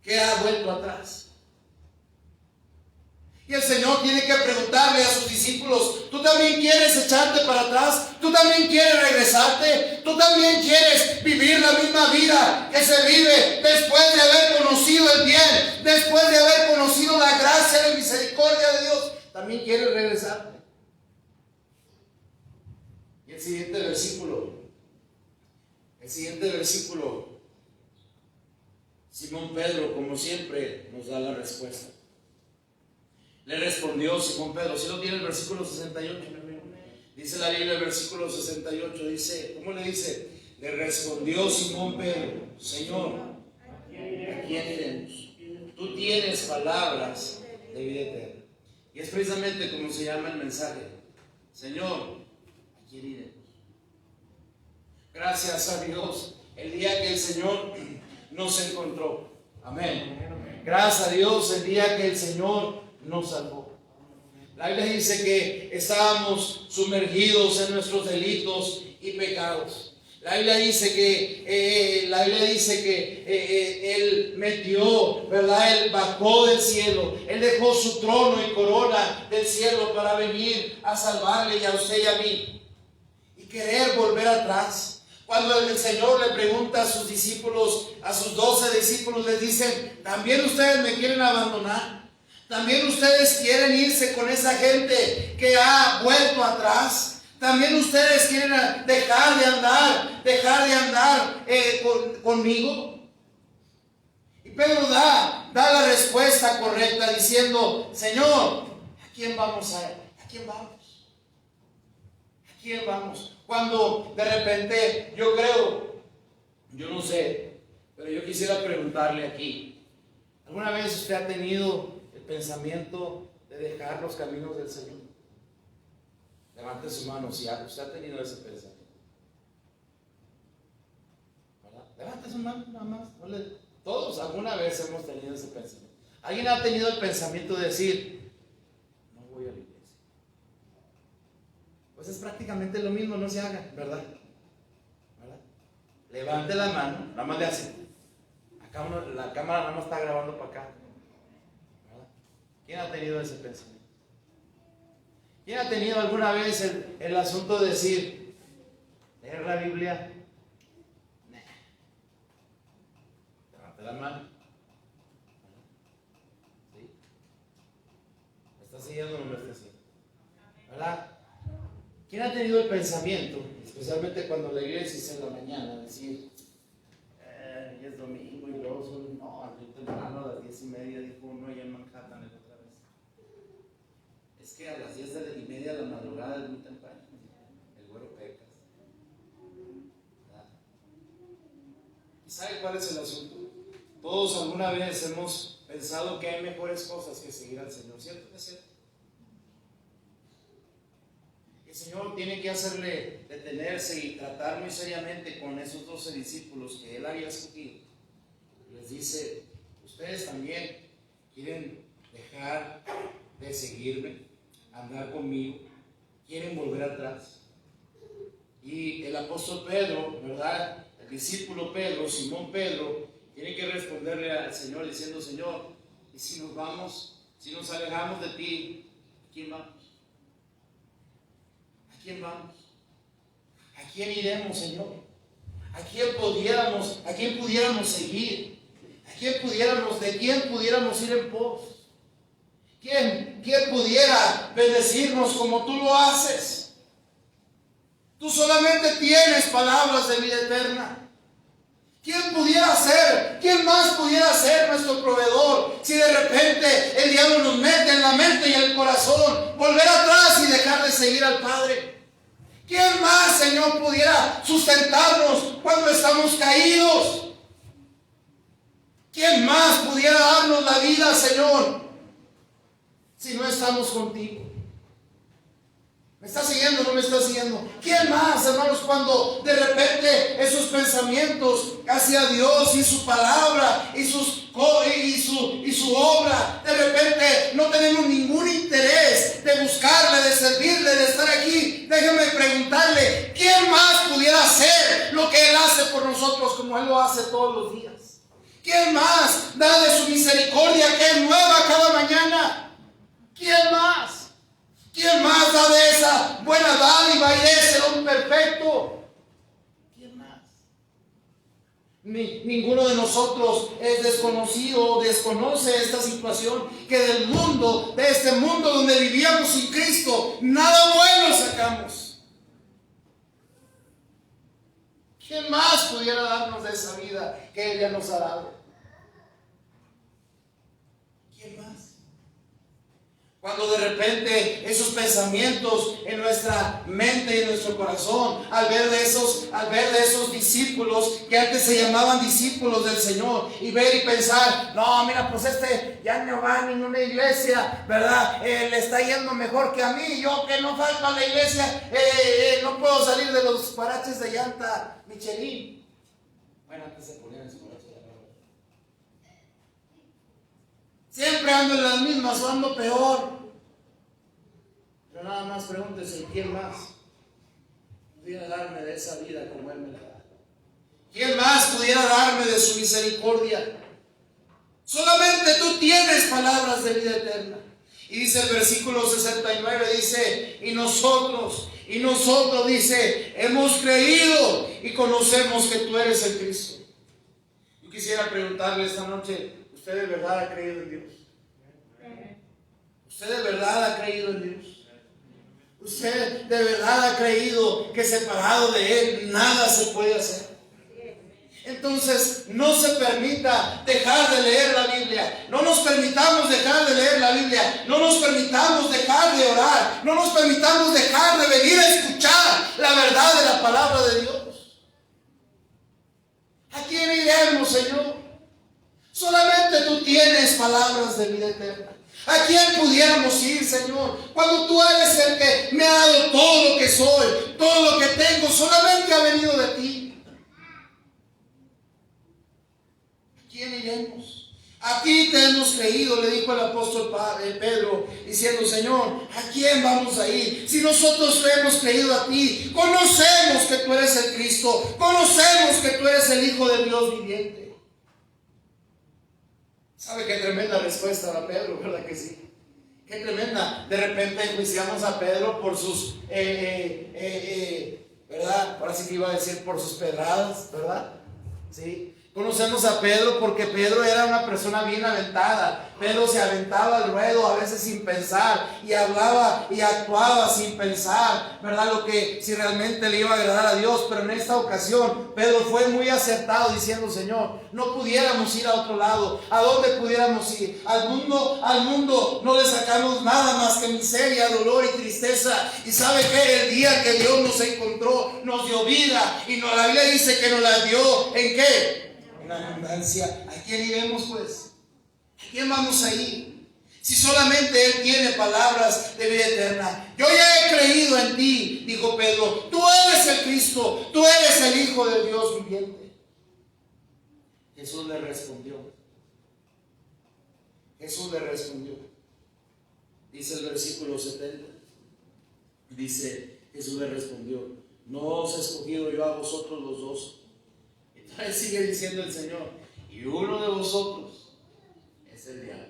que ha vuelto atrás! Y el Señor tiene que preguntarle a sus discípulos: ¿tú también quieres echarte para atrás? ¿Tú también quieres regresarte? ¿Tú también quieres vivir la misma vida que se vive después de haber conocido el bien, después de haber conocido la gracia y la misericordia de Dios? ¿También quieres regresarte? Y el siguiente versículo, Simón Pedro, como siempre, nos da la respuesta. Le respondió Simón Pedro. Si lo tiene el versículo 68, dice la Biblia, el versículo 68, dice, ¿cómo le dice? Le respondió Simón Pedro: Señor, ¿a quién iremos? Tú tienes palabras de vida eterna. Y es precisamente como se llama el mensaje: Señor, ¿a quién iremos? Gracias a Dios, el día que el Señor nos encontró. Amén. Gracias a Dios, el día que el Señor nos salvó. La Biblia dice que estábamos sumergidos en nuestros delitos y pecados. La Biblia dice que Él metió, ¿verdad? Él bajó del cielo. Él dejó su trono y corona del cielo para venir a salvarle y a usted y a mí. Y querer volver atrás. Cuando el Señor le pregunta a sus discípulos, a sus 12 discípulos, les dicen: ¿también ustedes me quieren abandonar? ¿También ustedes quieren irse con esa gente que ha vuelto atrás? ¿También ustedes quieren dejar de andar conmigo? Y Pedro da la respuesta correcta diciendo: Señor, ¿a quién vamos a ir? ¿A quién vamos? ¿A quién vamos? Cuando de repente yo no sé, pero yo quisiera preguntarle aquí: ¿alguna vez usted ha tenido el pensamiento de dejar los caminos del Señor? Levante su mano si usted ha tenido ese pensamiento. ¿Verdad? Levante su mano nada más. Todos alguna vez hemos tenido ese pensamiento. ¿Alguien ha tenido el pensamiento de decir: no voy a la iglesia? Pues es prácticamente lo mismo, no se haga, ¿verdad? Levante la mano, nada más le hace. Acá la cámara nada más está grabando para acá. ¿Verdad? ¿Quién ha tenido ese pensamiento? ¿Quién ha tenido alguna vez el asunto de decir: leer la Biblia? Nah. Levante la mano. ¿Sí? ¿Me está siguiendo o no me está siguiendo? ¿verdad? ¿Quién ha tenido el pensamiento, especialmente cuando la iglesia es en la mañana, decir, ya es domingo y luego son, no, al temprano a las 10:30 dijo uno allá en Manhattan otra vez? Es que a las 10:30 de la madrugada es muy temprano, el güero pecas. ¿Verdad? ¿Y sabe cuál es el asunto? Todos alguna vez hemos pensado que hay mejores cosas que seguir al Señor, ¿cierto? ¿No es cierto? El Señor tiene que hacerle detenerse y tratar muy seriamente con esos 12 discípulos que Él había escogido. Les dice, ustedes también quieren dejar de seguirme, andar conmigo, quieren volver atrás. Y el apóstol Pedro, ¿verdad? El discípulo Pedro, Simón Pedro, tiene que responderle al Señor diciendo, Señor, ¿y si nos vamos, si nos alejamos de ti, ¿a quién vamos? ¿A quién vamos? ¿A quién iremos, Señor? ¿A quién pudiéramos seguir? ¿De quién pudiéramos ir en pos? ¿Quién pudiera bendecirnos como tú lo haces? Tú solamente tienes palabras de vida eterna. ¿Quién pudiera ser? ¿Quién más pudiera ser nuestro proveedor? Si de repente el diablo nos mete en la mente y en el corazón, volver atrás y dejar de seguir al Padre. ¿Quién más, Señor, pudiera sustentarnos cuando estamos caídos? ¿Quién más pudiera darnos la vida, Señor, si no estamos contigo? ¿Me está siguiendo o no me está siguiendo? ¿Quién más, hermanos, cuando de repente esos pensamientos hacia Dios y su palabra y su obra, de repente no tenemos ningún interés de buscarle, de servirle, de estar aquí? Déjame preguntarle, ¿quién más pudiera hacer lo que Él hace por nosotros como Él lo hace todos los días? ¿Quién más da de su misericordia que es nueva cada mañana? ¿Quién más? ¿Quién más da de esa buena dádiva y de ese don perfecto? ¿Quién más? Ninguno de nosotros es desconocido o desconoce esta situación, que del mundo, de este mundo donde vivíamos sin Cristo, nada bueno sacamos. ¿Quién más pudiera darnos de esa vida que Él ya nos ha dado? ¿Quién más? Cuando de repente esos pensamientos en nuestra mente y en nuestro corazón, al ver de esos discípulos que antes se llamaban discípulos del Señor, y ver y pensar, no, mira, pues ya no va a ninguna iglesia, ¿verdad? Le está yendo mejor que a mí, yo que no falto a la iglesia, no puedo salir de los paraches de llanta Michelin. Bueno, antes se ponían esos paraches de llanta. Siempre ando en las mismas, o ando peor. Pero nada más pregúntese, ¿quién más pudiera darme de esa vida como Él me la da? ¿Quién más pudiera darme de su misericordia? Solamente tú tienes palabras de vida eterna. Y dice el versículo 69, dice, y nosotros, dice, hemos creído y conocemos que tú eres el Cristo. Yo quisiera preguntarle esta noche, ¿usted de verdad ha creído en Dios? ¿Usted de verdad ha creído en Dios? ¿Usted de verdad ha creído que separado de Él nada se puede hacer? Entonces no se permita dejar de leer la Biblia. No nos permitamos dejar de leer la Biblia. No nos permitamos dejar de orar. No nos permitamos dejar de venir a escuchar la verdad de la palabra de Dios. ¿A quién iremos, Señor? Solamente tú tienes palabras de vida eterna. ¿A quién pudiéramos ir, Señor? Cuando tú eres el que me ha dado todo lo que soy, todo lo que tengo, solamente ha venido de ti. ¿A quién iremos? A ti te hemos creído, le dijo el apóstol Pedro, diciendo, Señor, ¿a quién vamos a ir? Si nosotros te hemos creído a ti, conocemos que tú eres el Cristo, conocemos que tú eres el Hijo de Dios viviente. ¿Sabe qué tremenda respuesta da Pedro? ¿Verdad que sí? Qué tremenda. De repente enjuiciamos a Pedro por sus, ¿verdad? Ahora sí que iba a decir por sus pedradas, ¿verdad? ¿Sí? Conocemos a Pedro porque Pedro era una persona bien aventada. Pedro se aventaba al ruedo a veces sin pensar y hablaba y actuaba sin pensar, ¿verdad? Lo que si realmente le iba a agradar a Dios. Pero en esta ocasión Pedro fue muy acertado diciendo: Señor, no pudiéramos ir a otro lado. ¿A dónde pudiéramos ir? Al mundo no le sacamos nada más que miseria, dolor y tristeza. Y ¿sabe qué? El día que Dios nos encontró, nos dio vida. Y la Biblia dice que nos la dio ¿en qué? En abundancia. ¿A quién iremos pues? ¿A quién vamos a ir? Si solamente Él tiene palabras de vida eterna. Yo ya he creído en ti, dijo Pedro. Tú eres el Cristo, tú eres el Hijo de Dios viviente. Jesús le respondió. Jesús le respondió. Dice el versículo 70. Dice, Jesús le respondió: ¿no os he escogido yo a vosotros los dos? Entonces sigue diciendo el Señor: y uno de vosotros es el diablo.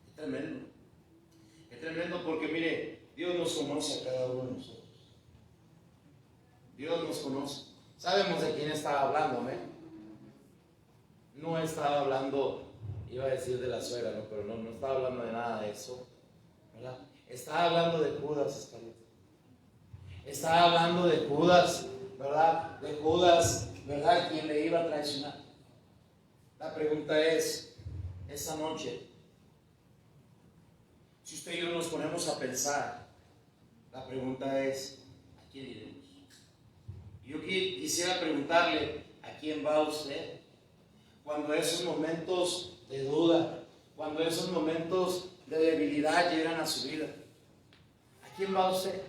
Es tremendo. Es tremendo porque mire, Dios nos conoce a cada uno de nosotros. Dios nos conoce. Sabemos de quién estaba hablando, ¿eh? No estaba hablando, iba a decir de la suegra, ¿no? Pero no estaba hablando de nada de eso, ¿verdad? Estaba hablando de Judas Iscariote. Estaba hablando de Judas, ¿verdad? De Judas, ¿verdad? Quien le iba a traicionar. La pregunta es, esta noche, si usted y yo nos ponemos a pensar, la pregunta es, ¿a quién iremos? Yo quisiera preguntarle, ¿a quién va usted? Cuando esos momentos de duda, cuando esos momentos de debilidad llegan a su vida, ¿a quién va usted?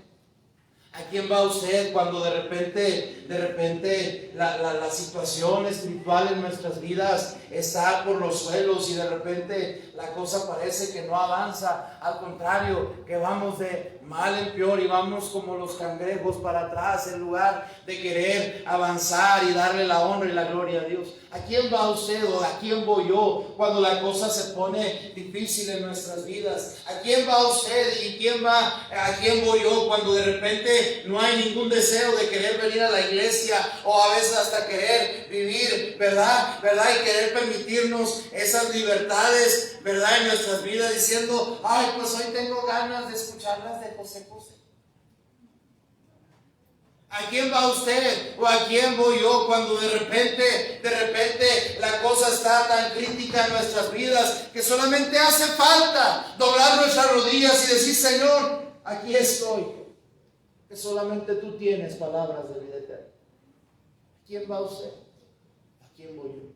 ¿A quién va usted cuando de repente la situación espiritual en nuestras vidas está por los suelos y de repente la cosa parece que no avanza? Al contrario, que vamos de mal en peor y vamos como los cangrejos para atrás en lugar de querer avanzar y darle la honra y la gloria a Dios. ¿A quién va usted o a quién voy yo cuando la cosa se pone difícil en nuestras vidas? ¿A quién va usted y a quién voy yo cuando de repente no hay ningún deseo de querer venir a la iglesia o a veces hasta querer vivir, ¿verdad? Y querer permitirnos esas libertades, ¿verdad? En nuestras vidas diciendo: ay, pues hoy tengo ganas de escucharlas de José José. ¿A quién va usted o a quién voy yo cuando de repente la cosa está tan crítica en nuestras vidas que solamente hace falta doblar nuestras rodillas y decir: Señor, aquí estoy, que solamente tú tienes palabras de vida eterna? ¿A quién va usted? ¿A quién voy yo?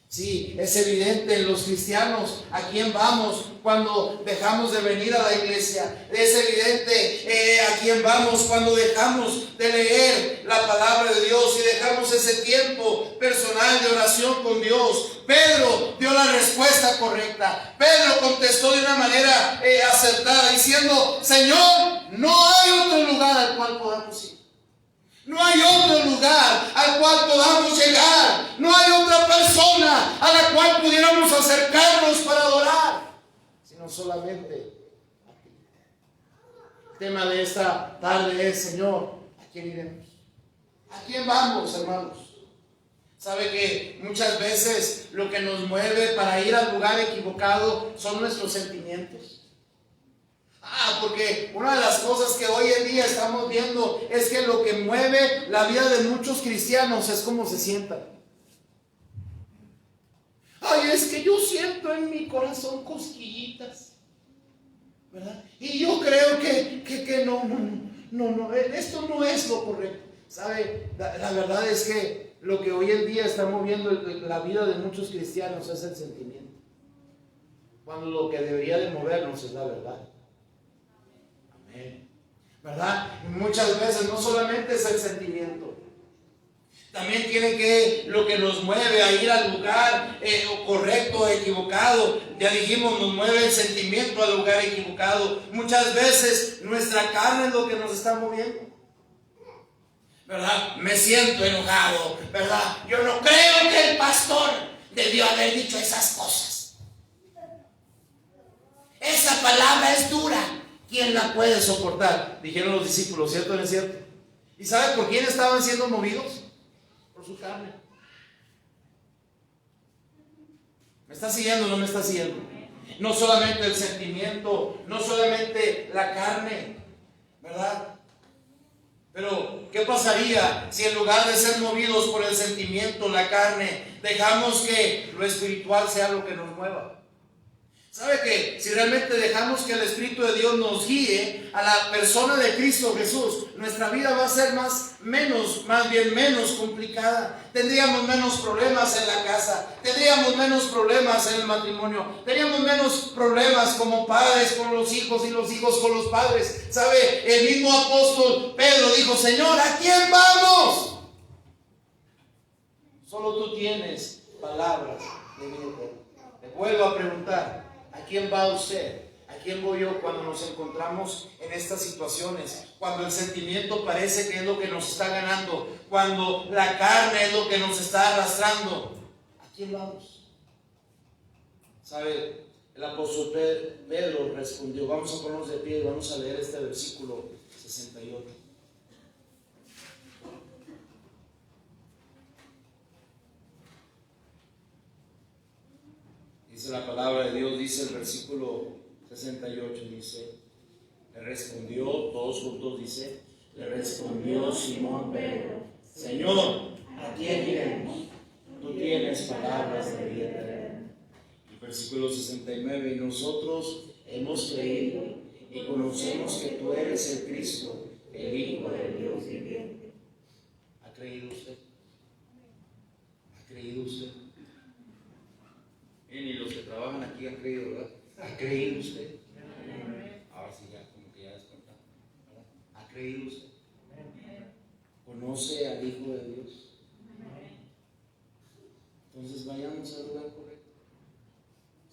Sí, es evidente en los cristianos a quién vamos cuando dejamos de venir a la iglesia. Es evidente a quién vamos cuando dejamos de leer la palabra de Dios y dejamos ese tiempo personal de oración con Dios. Pedro dio la respuesta correcta. Pedro contestó de una manera acertada diciendo: Señor, no hay otro lugar al cual podamos ir. No hay otro lugar al cual podamos llegar. No hay otra persona a la cual pudiéramos acercarnos para adorar, sino solamente a ti. El tema de esta tarde es: Señor, ¿a quién iremos? ¿A quién vamos, hermanos? Sabe que muchas veces lo que nos mueve para ir al lugar equivocado son nuestros sentimientos. Porque una de las cosas que hoy en día estamos viendo es que lo que mueve la vida de muchos cristianos es cómo se sientan. Ay, es que yo siento en mi corazón cosquillitas, ¿verdad? Y yo creo que no, esto no es lo correcto. ¿Sabe? La verdad es que lo que hoy en día está moviendo la vida de muchos cristianos es el sentimiento, cuando lo que debería de movernos es la verdad. ¿Verdad? Y muchas veces no solamente es el sentimiento, también tiene que lo que nos mueve a ir al lugar correcto o equivocado. Ya dijimos, nos mueve el sentimiento al lugar equivocado. Muchas veces nuestra carne es lo que nos está moviendo, ¿verdad? Me siento enojado, ¿verdad? Yo no creo que el pastor debió haber dicho esas cosas. Esa palabra es dura. ¿Quién la puede soportar? Dijeron los discípulos, ¿cierto o no es cierto? ¿Y sabe por quién estaban siendo movidos? Por su carne. ¿Me está siguiendo o no me está siguiendo? No solamente el sentimiento, no solamente la carne, ¿verdad? Pero, ¿qué pasaría si en lugar de ser movidos por el sentimiento, la carne, dejamos que lo espiritual sea lo que nos mueva? ¿Sabe que si realmente dejamos que el Espíritu de Dios nos guíe a la persona de Cristo Jesús, nuestra vida va a ser más bien menos complicada? Tendríamos menos problemas en la casa, tendríamos menos problemas en el matrimonio, tendríamos menos problemas como padres con los hijos y los hijos con los padres. ¿Sabe? El mismo apóstol Pedro dijo: Señor, ¿a quién vamos? Solo tú tienes palabras de vida eterna. Te vuelvo a preguntar: ¿a quién va usted? ¿A quién voy yo cuando nos encontramos en estas situaciones? Cuando el sentimiento parece que es lo que nos está ganando, cuando la carne es lo que nos está arrastrando. ¿A quién vamos? ¿Sabe? El apóstol Pedro respondió. Vamos a ponernos de pie y vamos a leer este versículo 68. Dice la palabra de Dios, dice el versículo 68, dice, le respondió, todos juntos dice, le respondió Simón Pedro: Señor, ¿a quién iremos? Tú tienes palabras de vida eterna. El versículo 69, y nosotros hemos creído y conocemos que tú eres el Cristo, el Hijo de Dios viviente. ¿Ha creído usted? ¿Ha creído usted? Y los que trabajan aquí han creído, ¿verdad? ¿Ha creído usted? Ahora sí, ya como que ya despertaron, ¿verdad? ¿Ha creído usted? ¿Conoce al Hijo de Dios? Entonces vayamos al lugar correcto.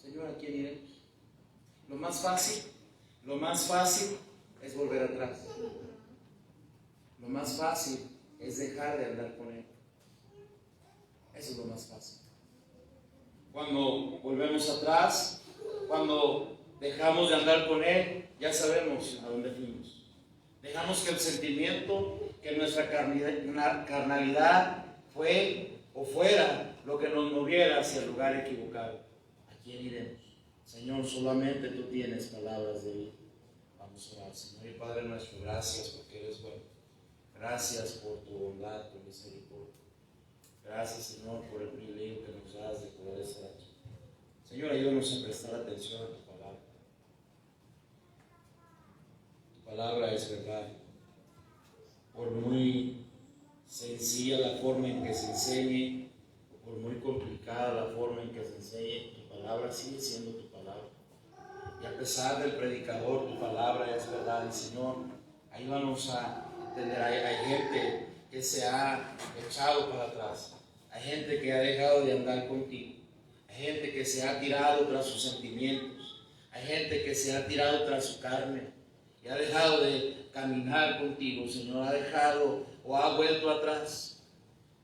Señor, ¿a quién iremos? Lo más fácil es volver atrás. Lo más fácil es dejar de andar con Él. Eso es lo más fácil. Cuando volvemos atrás, cuando dejamos de andar con Él, ya sabemos a dónde fuimos. Dejamos que el sentimiento, que nuestra carnalidad fue o fuera lo que nos moviera hacia el lugar equivocado. ¿A quién iremos? Señor, solamente tú tienes palabras de vida. Vamos a orar. Señor y Padre nuestro, gracias porque eres bueno. Gracias por tu bondad, tu misericordia. Gracias, Señor, por el privilegio que nos das de poder estar aquí. Señor, ayúdanos a prestar atención a tu palabra. Tu palabra es verdad. Por muy sencilla la forma en que se enseñe, o por muy complicada la forma en que se enseñe, tu palabra sigue siendo tu palabra. Y a pesar del predicador, tu palabra es verdad. Y Señor, ayúdanos a entender. Hay gente que se ha echado para atrás. Hay gente que ha dejado de andar contigo. Hay gente que se ha tirado tras sus sentimientos. Hay gente que se ha tirado tras su carne y ha dejado de caminar contigo, Señor. Ha dejado o ha vuelto atrás.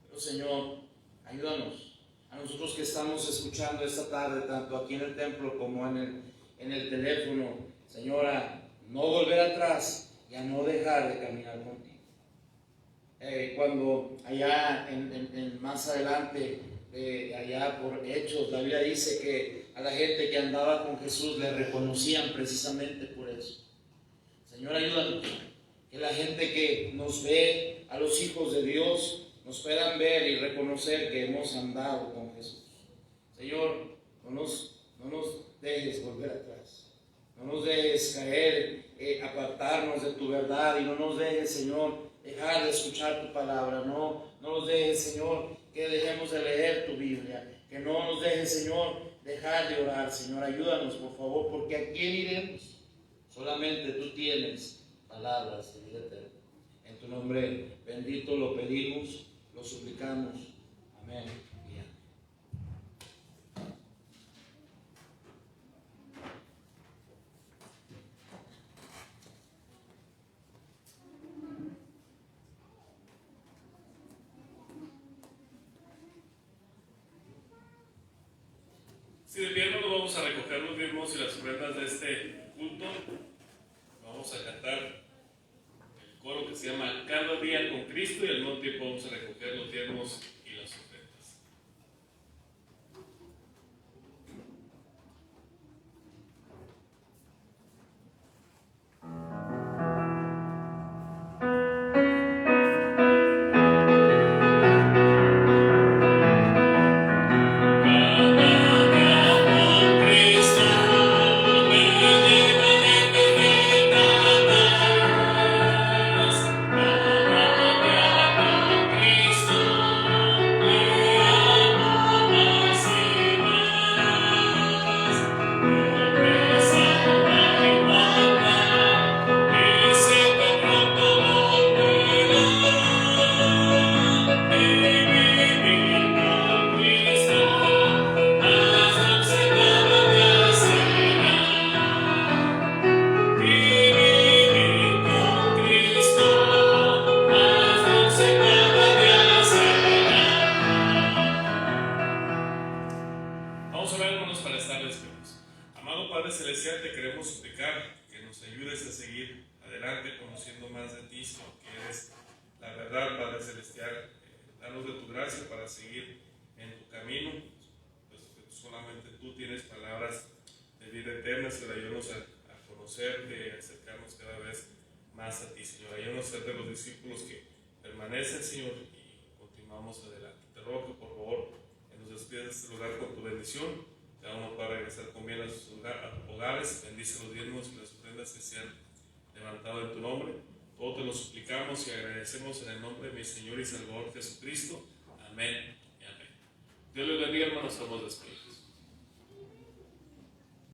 Pero Señor, ayúdanos a nosotros que estamos escuchando esta tarde, tanto aquí en el templo como en el teléfono, Señor, a no volver atrás y a no dejar de caminar contigo. Cuando allá más adelante, allá por Hechos, la Biblia dice que a la gente que andaba con Jesús le reconocían precisamente por eso. Señor, ayúdanos, que la gente que nos ve, a los hijos de Dios, nos puedan ver y reconocer que hemos andado con Jesús. Señor, no nos dejes volver atrás. No nos dejes caer, apartarnos de tu verdad, y no nos dejes, Señor, dejar de escuchar tu palabra. No nos dejes, Señor, que dejemos de leer tu Biblia. Que no nos dejes, Señor, dejar de orar. Señor, ayúdanos, por favor, porque ¿a quién iremos? Solamente tú tienes palabras de vida eterna. En tu nombre bendito lo pedimos, lo suplicamos. Amén. Si de viernes nos vamos a recoger los diezmos y las ofrendas de este culto, vamos a cantar el coro que se llama Cada día con Cristo, y al mismo tiempo vamos a recoger los diezmos y las ofrendas. seguir adelante conociendo más de ti, Señor, que eres la verdad, Padre Celestial. Danos de tu gracia para seguir en tu camino, pues solamente tú tienes palabras de vida eterna, Señor. Ayúdanos a conocerte, a acercarnos cada vez más a ti, Señor. Ayúdanos a ser de los discípulos que permanecen, Señor, y continuamos adelante. Te ruego que por favor nos despidas de este lugar con tu bendición. Cada uno para regresar con bien a sus hogares. Bendice los diezmos y las ofrendas que se han levantado en tu nombre. Todo te lo suplicamos y agradecemos en el nombre de mi Señor y Salvador Jesucristo. Amén y amén. Dios les bendiga, hermanos. Somos despedidos.